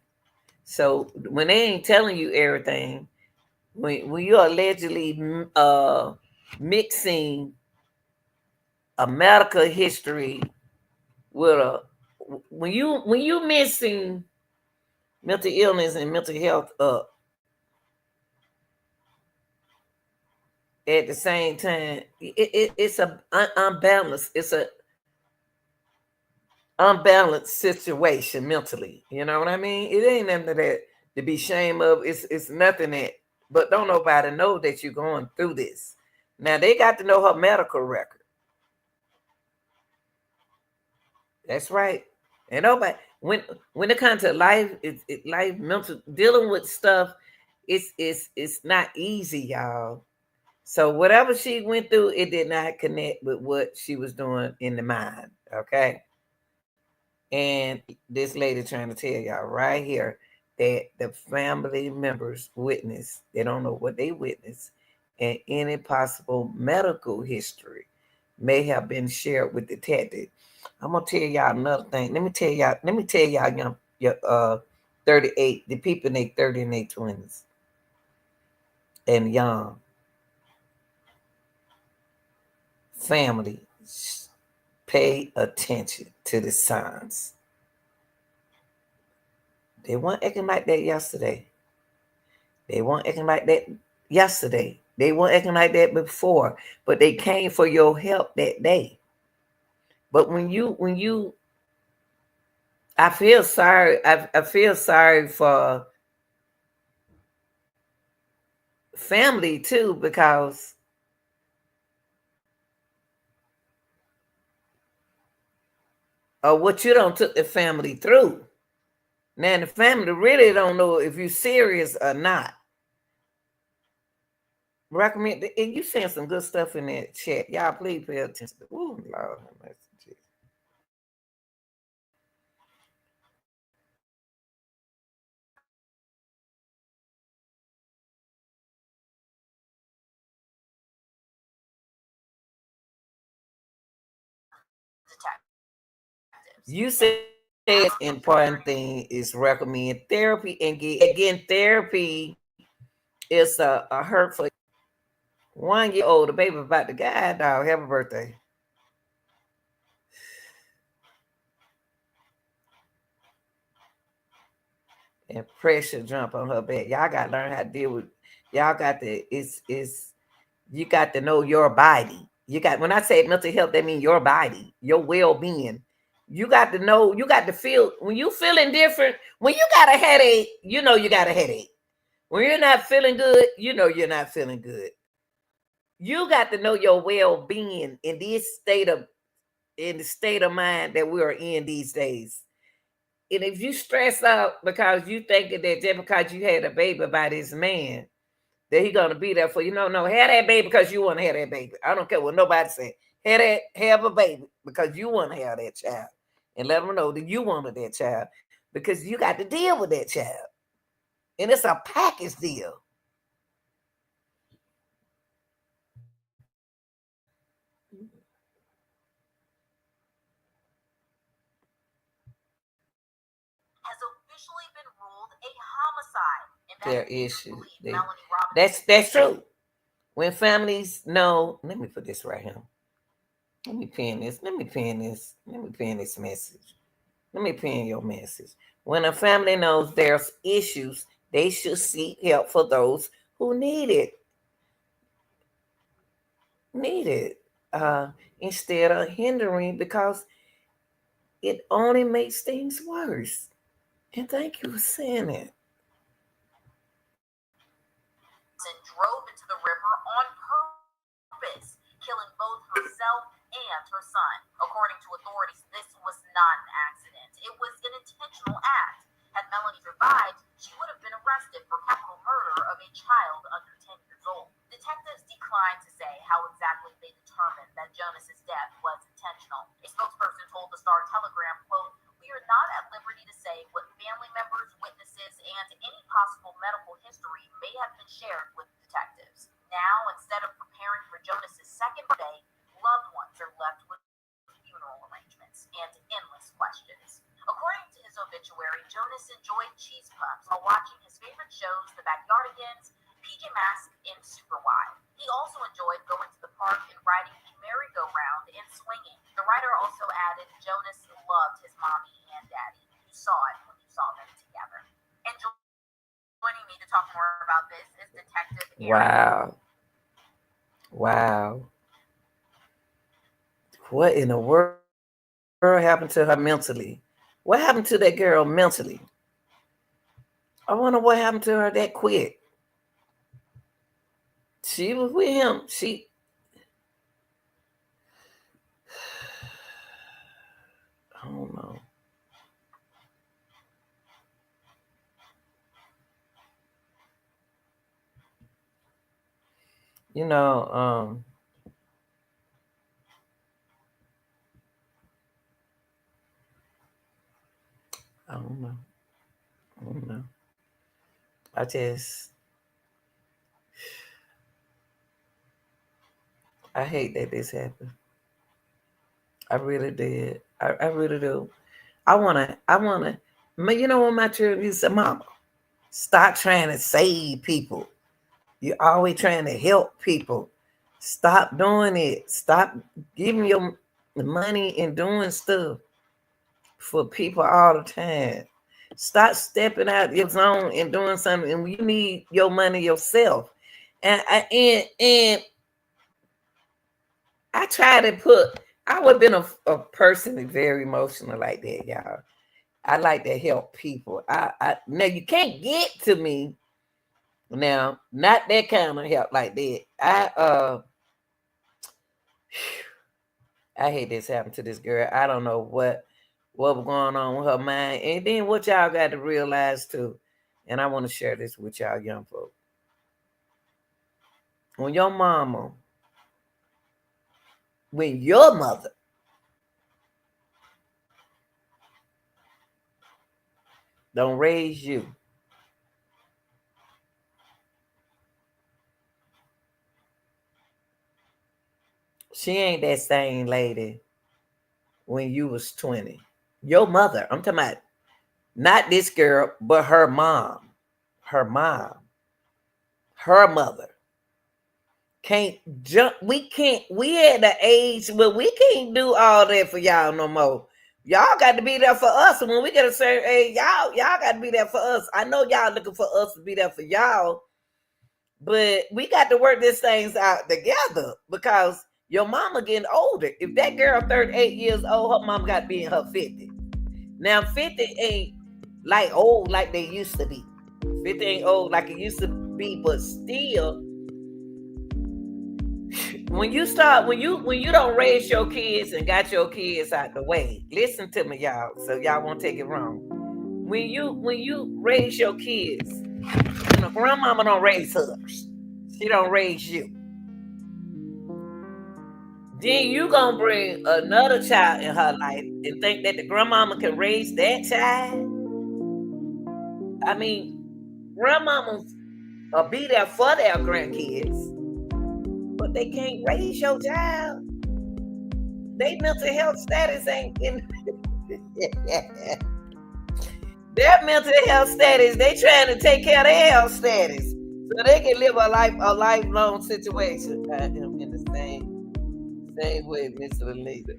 So when they ain't telling you everything, when you're allegedly mixing a medical history with a when you mixing mental illness and mental health up at the same time, it's a unbalanced. It's a unbalanced situation mentally. You know what I mean? It ain't nothing that to be ashamed of. It's nothing that. But don't nobody know that you're going through this. Now they got to know her medical record. That's right. And nobody when it comes to life, life mental dealing with stuff. It's not easy, y'all. So whatever she went through, it did not connect with what she was doing in the mind. Okay. And this lady trying to tell y'all right here that the family members witness, they don't know what they witnessed, and any possible medical history may have been shared with detective. I'm gonna tell y'all another thing. Let me tell y'all your 38, the people in their 30 and their 20s and young family, pay attention to the signs. They weren't acting like that yesterday. They weren't acting like that yesterday. They weren't acting like that before, but they came for your help that day. But when you I feel sorry. I feel sorry for family too, because of what you don't took the family through. Now the family really don't know if you're serious or not. Recommend, and you saying some good stuff in that chat. Y'all please pay attention. Ooh, Lord have mercy. You said important thing is recommend therapy and getting therapy is a hurtful. 1 year old, the baby about to die, dog. Happy birthday. And pressure jump on her back. Y'all got to learn how to deal with. Y'all got to. It's. You got to know your body. You got. When I say mental health, that means your body, your well being. You got to know. You got to feel when you feeling different. When you got a headache, you know you got a headache. When you're not feeling good, you know you're not feeling good. You got to know your well being in the state of mind that we are in these days. And if you stress out because you thinking that just because you had a baby by this man, that he gonna be there for you. No, have that baby because you want to have that baby. I don't care what nobody say. Have a baby because you want to have that child. And let them know that you wanted that child because you got to deal with that child. And it's a package deal. Has officially been ruled a homicide. Their issues. That's true. When families know, let me put this right here. Let me pin this. Let me pin this. Let me pin this message. Let me pin your message. When a family knows there's issues, they should seek help for those who need it. Need it. Instead of hindering because it only makes things worse. And thank you for saying it. Drove into the river on purpose, killing both herself and her son. According to authorities, this was not an accident. It was an intentional act. Had Melanie survived, she would have been arrested for capital murder of a child under 10 years old. Detectives declined to say how exactly they determined that Jonas's death was intentional. A spokesperson told the Star Telegram, quote, "We are not at liberty to say what family members, witnesses, and any possible medical history may have been shared with detectives. Now, instead of preparing for Jonas's second day, loved ones are left with funeral arrangements and endless questions." According to his obituary, Jonas Jonas enjoyed cheese puffs while watching his favorite shows, The Backyardigans, PJ Masks, and Super Wide. He also enjoyed going to the park and riding the merry-go-round and swinging. The writer also added Jonas loved his mommy and daddy. You saw it when you saw them together. And joining me to talk more about this is Detective Aaron. Wow. What in the world happened to her mentally? What happened to that girl mentally? I wonder what happened to her that quick. She was with him. I don't know. You know, I don't know. I hate that this happened. I really did. I really do. I wanna, you know what my children used to say, Mama, stop trying to save people. You're always trying to help people. Stop doing it. Stop giving your money and doing stuff for people all the time. Stop stepping out your zone and doing something. And you need your money yourself. And I try to put. I would have been a person that's very emotional like that, y'all. I like to help people. I now you can't get to me now. Not that kind of help like that. I hate this happened to this girl. I don't know what was going on with her mind. And then what y'all got to realize too, and I want to share this with y'all young folks. When your mother don't raise you, she ain't that same lady when you was 20. Your mother, I'm talking about not this girl, but her mom. Her mother can't jump. We at the age where we can't do all that for y'all no more. Y'all got to be there for us. And when we get a certain age, y'all got to be there for us. I know y'all looking for us to be there for y'all, but we got to work these things out together because your mama getting older. If that girl 38 years old, her mama got to be in her 50. Now 50 ain't like old like they used to be. 50 ain't old like it used to be, but still, when you don't raise your kids and got your kids out the way, listen to me, y'all, so y'all won't take it wrong. When you raise your kids, grandmama don't raise hers. She don't raise you. Then you gonna bring another child in her life and think that the grandmama can raise that child. I mean, grandmamas will be there for their grandkids, but they can't raise your child. Their mental health status ain't in their mental health status. They trying to take care of their health status so they can live a lifelong situation. I am in the same way, Mr. Anita.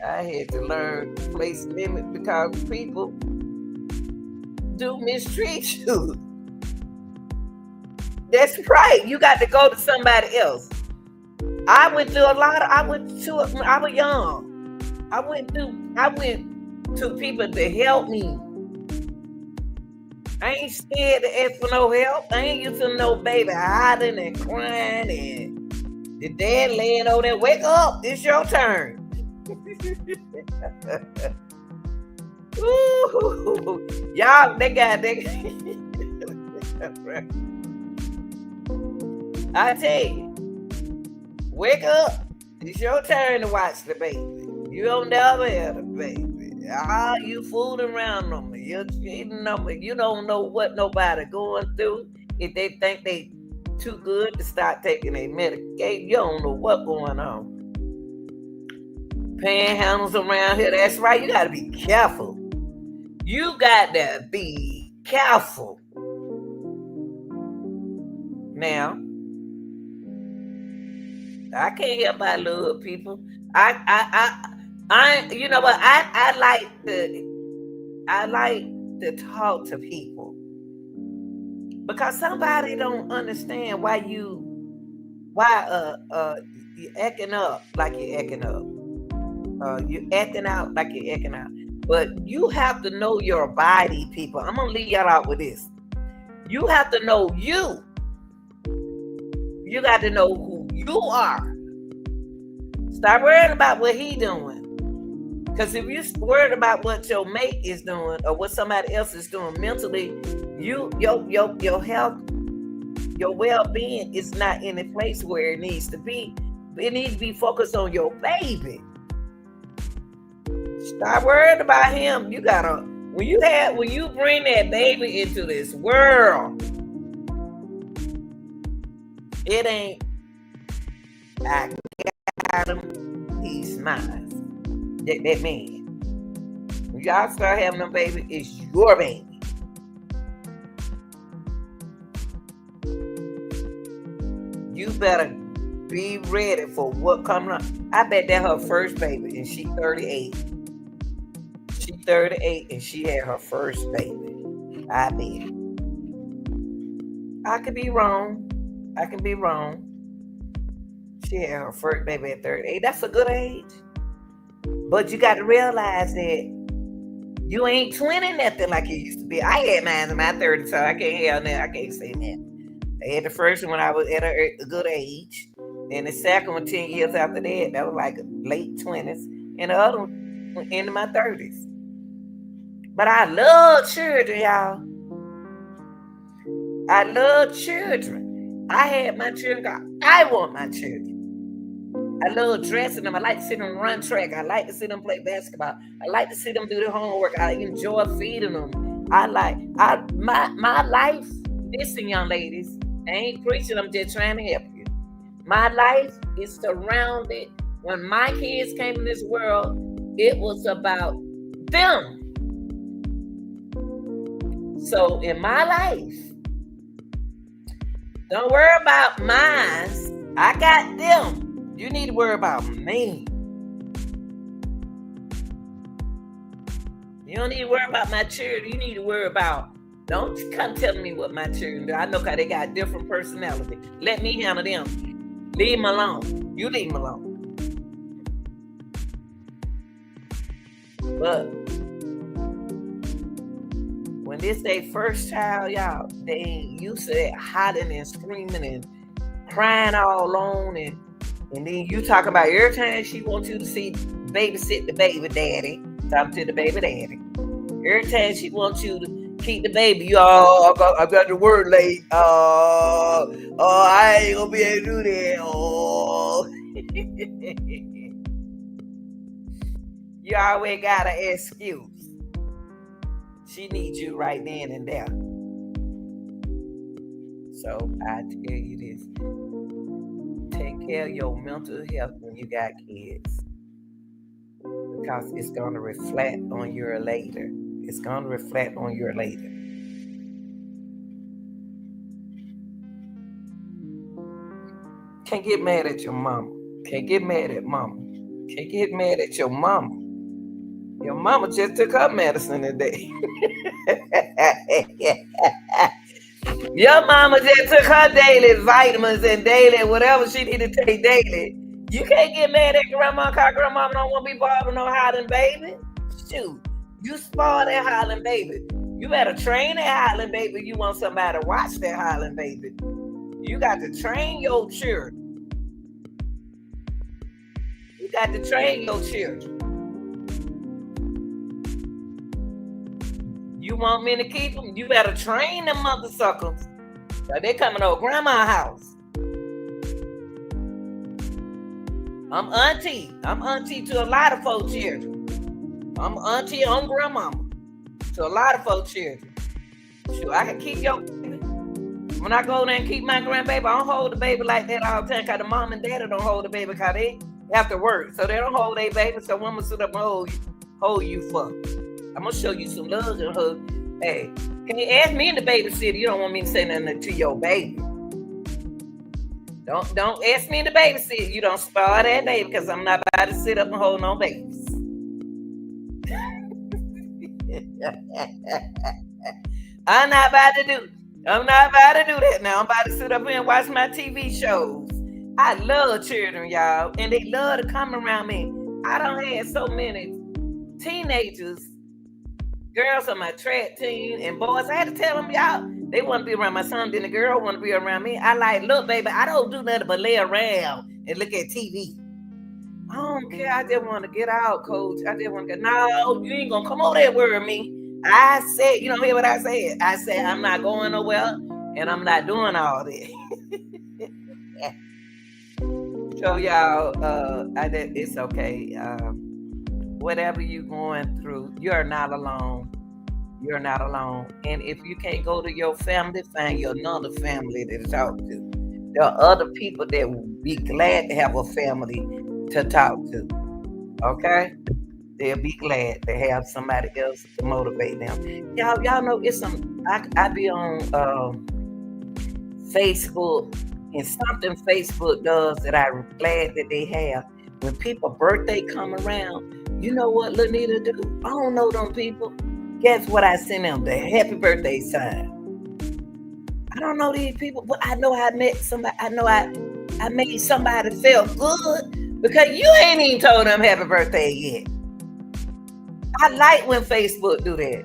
I had to learn to place limits because people do mistreat you. That's right. You got to go to somebody else. I went through a lot. I was young. I went to people to help me. I ain't scared to ask for no help. I ain't used to no baby hiding and crying and the dad laying over there. Wake up! It's your turn. Ooh, y'all, they got I tell you, wake up. It's your turn to watch the baby. You don't never have a baby. You fooling around on me. You're cheating on me. You don't know what nobody going through. If they think they too good to start taking their medication, you don't know what's going on. Panhandles around here. That's right. You got to be careful. You got to be careful. Now, I can't help but love people. You know what? I like to talk to people because somebody don't understand why you acting up like you're acting up. You're acting out like you're acting out. But you have to know your body, people. I'm gonna leave y'all out with this. You have to know you. You got to know who you are. Stop worrying about what he doing. Because if you're worried about what your mate is doing or what somebody else is doing mentally, your health, your well-being is not in the place where it needs to be. It needs to be focused on your baby. Stop worrying about him. You gotta when you bring that baby into this world, it ain't I got him, he's mine. That man. When y'all start having a baby, it's your baby. You better be ready for what coming up. I bet that her first baby, and she 38. She 38 and she had her first baby. I bet. I could be wrong. I can be wrong. She had her first baby at 38. That's a good age. But you got to realize that you ain't 20 nothing like you used to be. I had mine in my 30s, so I can't have that. I can't say that. I had the first one when I was at a good age. And the second one 10 years after that. That was like late 20s. And the other one into my 30s. But I love children, y'all. I love children. I had my children. I want my children. I love dressing them. I like to see them run track. I like to see them play basketball. I like to see them do their homework. I enjoy feeding them. My life, listen, young ladies, I ain't preaching, I'm just trying to help you. My life is surrounded. When my kids came in this world, it was about them. So in my life, don't worry about mine. I got them. You need to worry about me. You don't need to worry about my children. You need to worry about, don't come telling me what my children do. I know how they got different personality. Let me handle them. Leave them alone. You leave them alone. But when this their first child, y'all, they ain't used to that hollering and screaming and crying all alone, and then you talk about every time she wants you to see babysit the baby daddy, talking to the baby daddy. Every time she wants you to keep the baby, I got the word late. I ain't gonna be able to do that. You always got an excuse. She needs you right then and there. So I tell you this. Take care of your mental health when you got kids. Because it's going to reflect on your later. It's going to reflect on your later. Can't get mad at your mama. Can't get mad at mama. Can't get mad at your mama. Your mama just took her medicine today. Your mama just took her daily vitamins and daily whatever she need to take daily. You can't get mad at grandma because grandma don't want to be bothered no hollering baby. Shoot, you spoil that hollering baby. You better train that hollering baby. You want somebody to watch that hollering baby. You got to train your children. You got to train your children. You want me to keep them? You better train them mother suckers. So they coming over grandma's house. I'm auntie. I'm auntie to a lot of folks' children. I'm auntie, I'm grandmama to a lot of folks' children. Sure, I can keep your baby. When I go there and keep my grandbaby, I don't hold the baby like that all the time because the mom and daddy don't hold the baby because they have to work. So they don't hold their baby. So women sit up and hold you for. I'm gonna show you some love and hug. Hey, can you ask me in the babysitter? You don't want me to say nothing to your baby. Don't ask me in the babysitter. You don't spoil that baby because I'm not about to sit up and hold no babies. I'm not about to do that now. I'm about to sit up here and watch my TV shows. I love children, y'all, and they love to come around me. I don't have so many teenagers, girls on my track team, and boys. I had to tell them, y'all, they want to be around my son, then the girl want to be around me. I like, look, baby, I don't do nothing but lay around and look at TV. I don't care. I just want to get out, coach. I just want to get, no, you ain't going to come over there with me. I said, you don't hear what I said? I said, I'm not going nowhere, and I'm not doing all this. So, y'all, it's okay. Whatever you're going through, you're not alone. You're not alone. And if you can't go to your family, find you another family to talk to. There are other people that will be glad to have a family to talk to. Okay? They'll be glad to have somebody else to motivate them. Y'all know it's some. I be on Facebook, and something Facebook does that I'm glad that they have. When people's birthday come around, you know what Lanita do? I don't know them people. Guess what I send them? The happy birthday sign. I don't know these people, but I know I met somebody. I know I made somebody feel good because you ain't even told them happy birthday yet. I like when Facebook do that.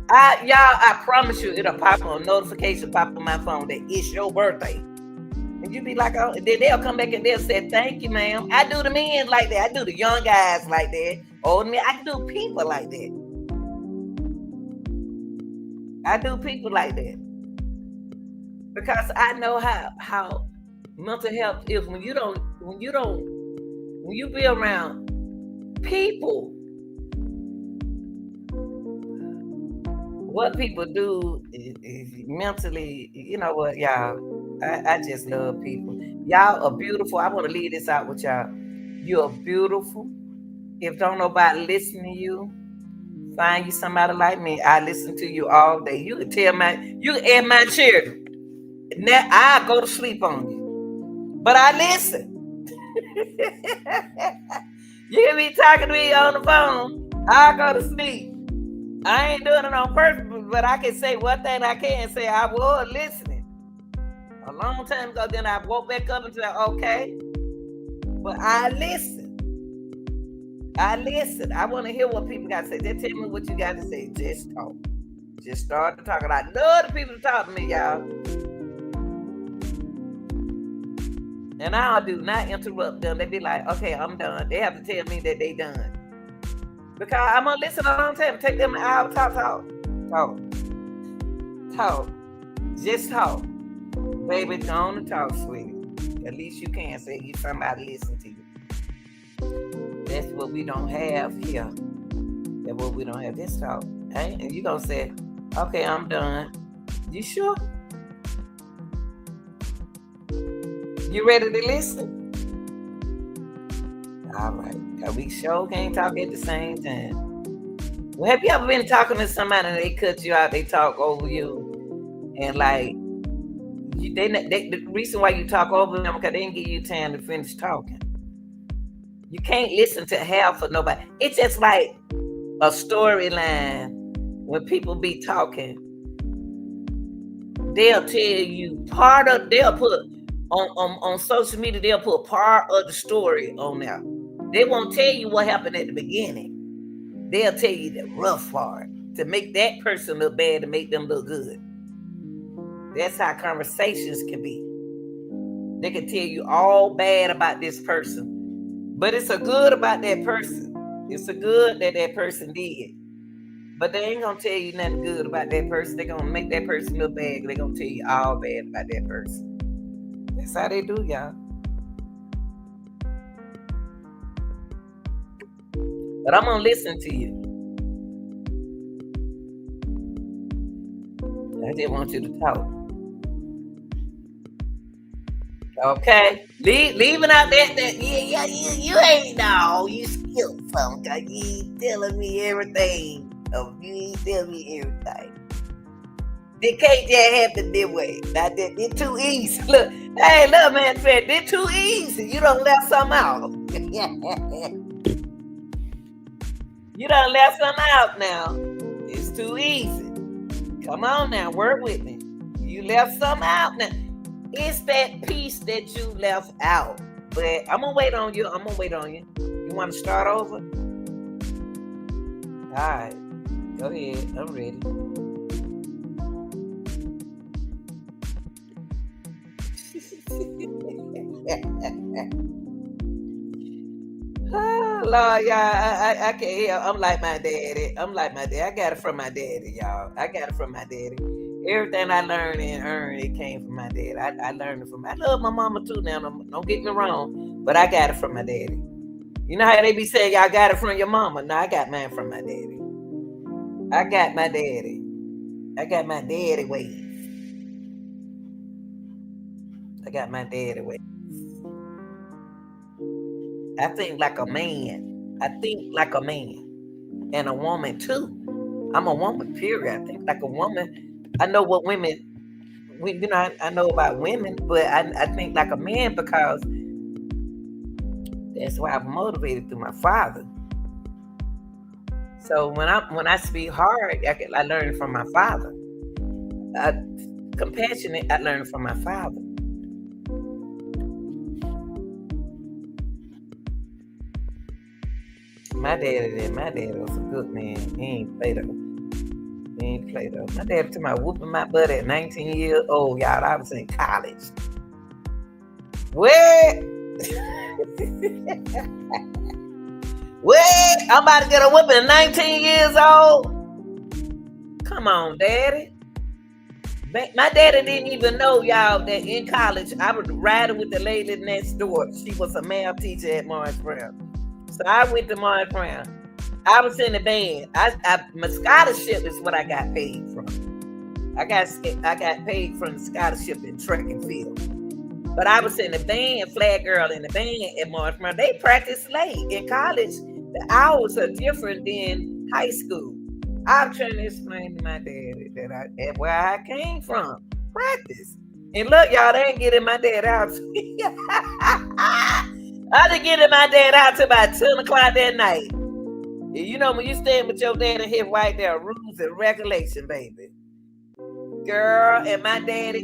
I promise you, it'll pop on notification, pop on my phone that it's your birthday. And you be like, oh, then they'll come back and they'll say, thank you, ma'am. I do the men like that. I do the young guys like that. Old men, I can do people like that. I do people like that. Because I know how mental health is when you be around people. What people do is mentally, you know what, y'all, I just love people. Y'all are beautiful. I want to leave this out with y'all. You're beautiful. If don't nobody listen to you, find you somebody like me. I listen to you all day. You can tell you can add my children. Now I go to sleep on you. But I listen. You can be talking to me on the phone. I go to sleep. I ain't doing it on purpose, but I can say one thing I can say. I was listening a long time ago. Then I woke back up and said, okay. But I listen. I want to hear what people got to say. Just tell me what you got to say. Just talk. Just start to talk. I love the people to talk to me, y'all. And I do not interrupt them. They be like, okay, I'm done. They have to tell me that they done. Because I'm going to listen a long time. Take them out. Talk. Just talk. Baby, don't talk, sweetie. At least you can say you somebody listen to you. That's what we don't have here. That's what we don't have. Just talk. Right? And you going to say, okay, I'm done. You sure? You ready to listen? All right. Cause we sure can't talk at the same time. Well, have you ever been talking to somebody and they cut you out, they talk over you, and like the reason why you talk over them because they didn't give you time to finish talking. You can't listen to half of nobody. It's just like a storyline. When people be talking, they'll tell you they'll put on social media, they'll put part of the story on there. They won't tell you what happened at the beginning. They'll tell you the rough part to make that person look bad, to make them look good. That's how conversations can be. They can tell you all bad about this person, but it's a good about that person. It's a good that person did. But they ain't going to tell you nothing good about that person. They're going to make that person look bad. They're going to tell you all bad about that person. That's how they do, y'all. But I'm going to listen to you. I just want you to talk. Okay, leaving out that yeah you ain't know you skipped something 'cause you ain't telling me everything. Oh, you ain't telling me everything. It can't just happen this way. Now that it's too easy. Look, hey, look, man, said it's too easy. You done left some out. You done left some out now. It's too easy. Come on now, work with me. You left some out now. It's that piece that you left out. But I'm gonna wait on you. You want to start over? All right, go ahead. I'm ready. Oh, Lord, y'all, I can't help. I'm like my daddy. I got it from my daddy, y'all. I got it from my daddy. Everything I learned and earned, it came from my dad. I learned it from. I love my mama too. Now, don't get me wrong, but I got it from my daddy. You know how they be saying y'all got it from your mama? No, I got mine from my daddy. I got my daddy. I got my daddy ways. I got my daddy ways. I think like a man. I think like a man. And a woman too. I'm a woman, period. I think like a woman. I know what women, I know about women, but I think like a man because that's why I'm motivated through my father. So when I speak hard, I learn it from my father. Compassionate, I learned from my father. My daddy was a good man. He ain't play though. My daddy took my whooping my butt at 19 years old, y'all. I was in college. What? What? I'm about to get a whooping at 19 years old? Come on, daddy. My daddy didn't even know, y'all, that in college I was riding with the lady next door. She was a math teacher at Morris Brown. So I went to Morris Brown. I was in the band. My scholarship is what I got paid from. I got paid from the scholarship in track and field. But I was in the band, flag girl in the band at Morris Brown. They practice late. In college, the hours are different than high school. I'm trying to explain to my daddy that where I came from. Practice. And look, y'all, they ain't getting my dad out. I didn't get my dad out till about 10 o'clock that night. You know, when you stand with your dad and his wife, there are rules and regulations, baby. Girl, and my dad,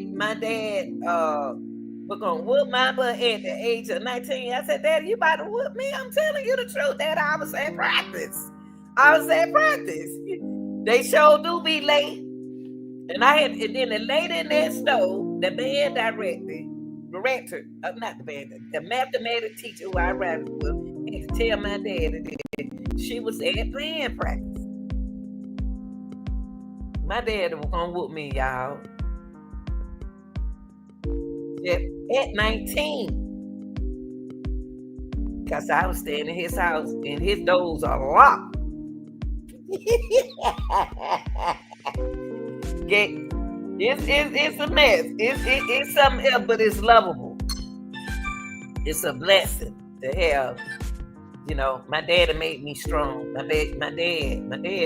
was gonna whoop my butt at the age of 19. I said, Daddy, you about to whoop me? I'm telling you the truth, Dad. I was saying practice. They sure do be late. And then the lady in that store, the band director, not the band, the mathematics teacher who I ran with, had to tell my dad that she was at band practice. My dad was gonna whoop me, y'all. At 19. Because I was staying in his house and his doors are locked. It's a mess. It's something else, but it's lovable. It's a blessing to have. You know, my daddy made me strong. My dad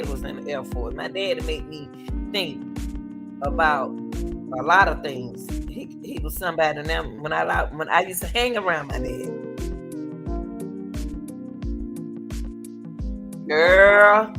was in the Air Force. My daddy made me think about a lot of things. He was somebody now when I used to hang around my dad. Girl,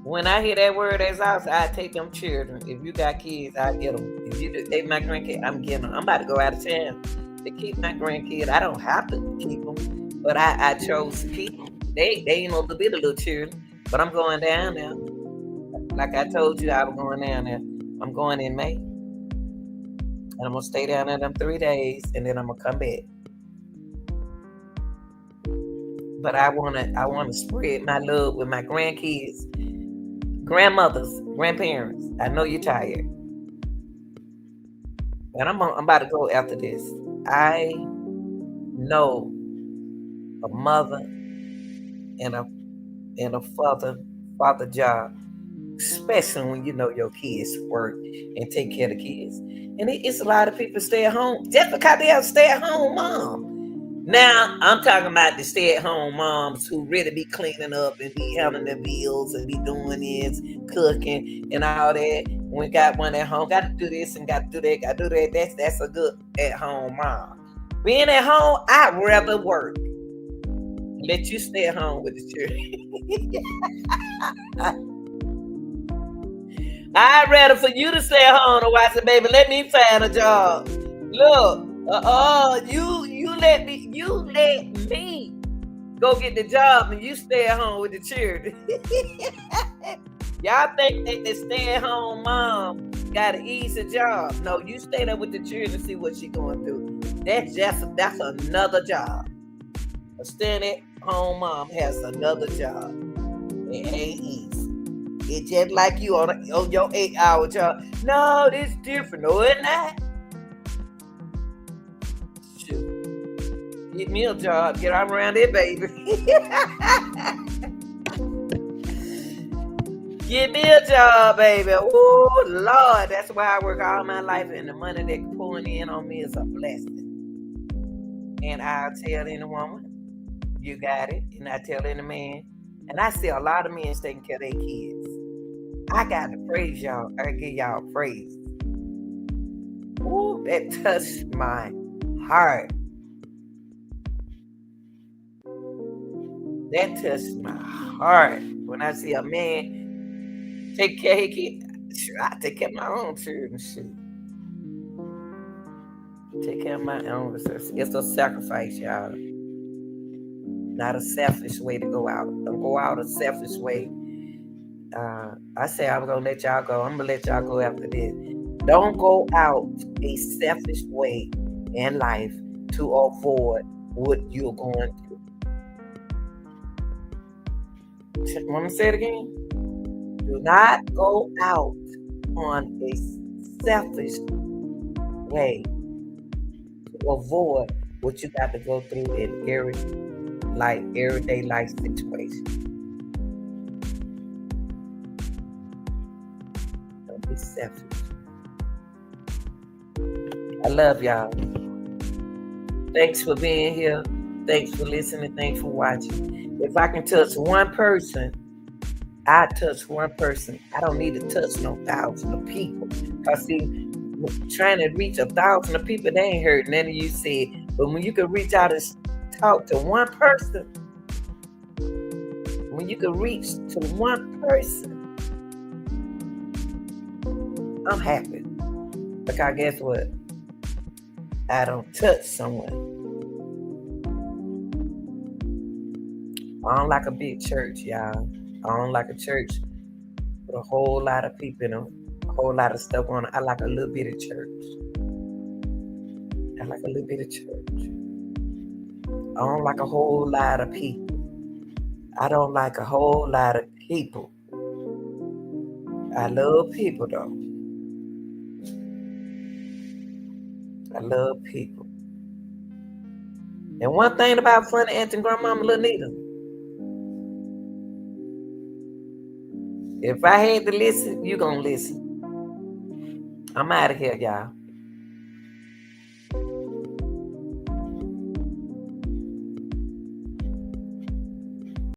when I hear that word exhausted, I take them children. If you got kids, I get them. If you take my grandkid, I'm getting them. I'm about to go out of town to keep my grandkid. I don't have to keep them, but I chose to keep them. They ain't no little children, but I'm going down there. Like I told you, I was going down there. I'm going in May, and I'm gonna stay down there them 3 days, and then I'm gonna come back. But I wanna spread my love with my grandkids, grandmothers, grandparents. I know you're tired, but I'm about to go after this. I know a mother and a father job, especially when you know your kids work and take care of the kids. And it's a lot of people stay at home just because they have a stay-at-home mom. Now, I'm talking about the stay-at-home moms who really be cleaning up and be handling their bills and be doing this, cooking and all that. We got one at home, got to do this and got to do that, got to do that. That's a good at-home mom. Being at home, I'd rather work. Let you stay at home with the children. I'd rather for you to stay at home and watch it, baby. Let me find a job. Look, you let me go get the job and you stay at home with the children. Y'all think that the stay-at-home mom got an easy job? No, you stay there with the children and see what she's going through. That's another job. A stay-at-home mom has another job. It ain't easy. It's just like you on your 8-hour job. No, it's different. No, it's not. Shoot. Get me a job. Get around it, baby. Get me a job, baby. Oh, Lord. That's why I work all my life, and the money they're pouring in on me is a blessing. And I'll tell any woman, you got it. And I tell any man. And I see a lot of men taking care of their kids. I got to praise y'all. I give y'all praise. Ooh, that touched my heart. That touched my heart. When I see a man take care of his kids, I take care of my own children. Shoot. Take care of my own. It's a sacrifice, y'all. Not a selfish way to go out. Don't go out a selfish way. I say I was going to let y'all go. I'm going to let y'all go after this. Don't go out a selfish way in life to avoid what you're going through. Want me to say it again? Do not go out on a selfish way to avoid what you got to go through in everyday life situation. Don't be selfish. I love y'all. Thanks for being here. Thanks for listening. Thanks for watching. If I can touch one person, I touch one person. I don't need to touch no 1,000 of people. Because see, trying to reach 1,000 of people, they ain't heard none of you say. But when you can reach out and talk to one person, when you can reach to one person, I'm happy. Because guess what? I don't touch someone. I don't like a big church, y'all. I don't like a church with a whole lot of people and a whole lot of stuff on it. I like a little bit of church. I like a little bit of church. I don't like a whole lot of people. I don't like a whole lot of people. I love people, though. I love people. And one thing about funny Aunt and Grandmama Lanita, if I had to listen, you gonna listen. I'm out of here, y'all.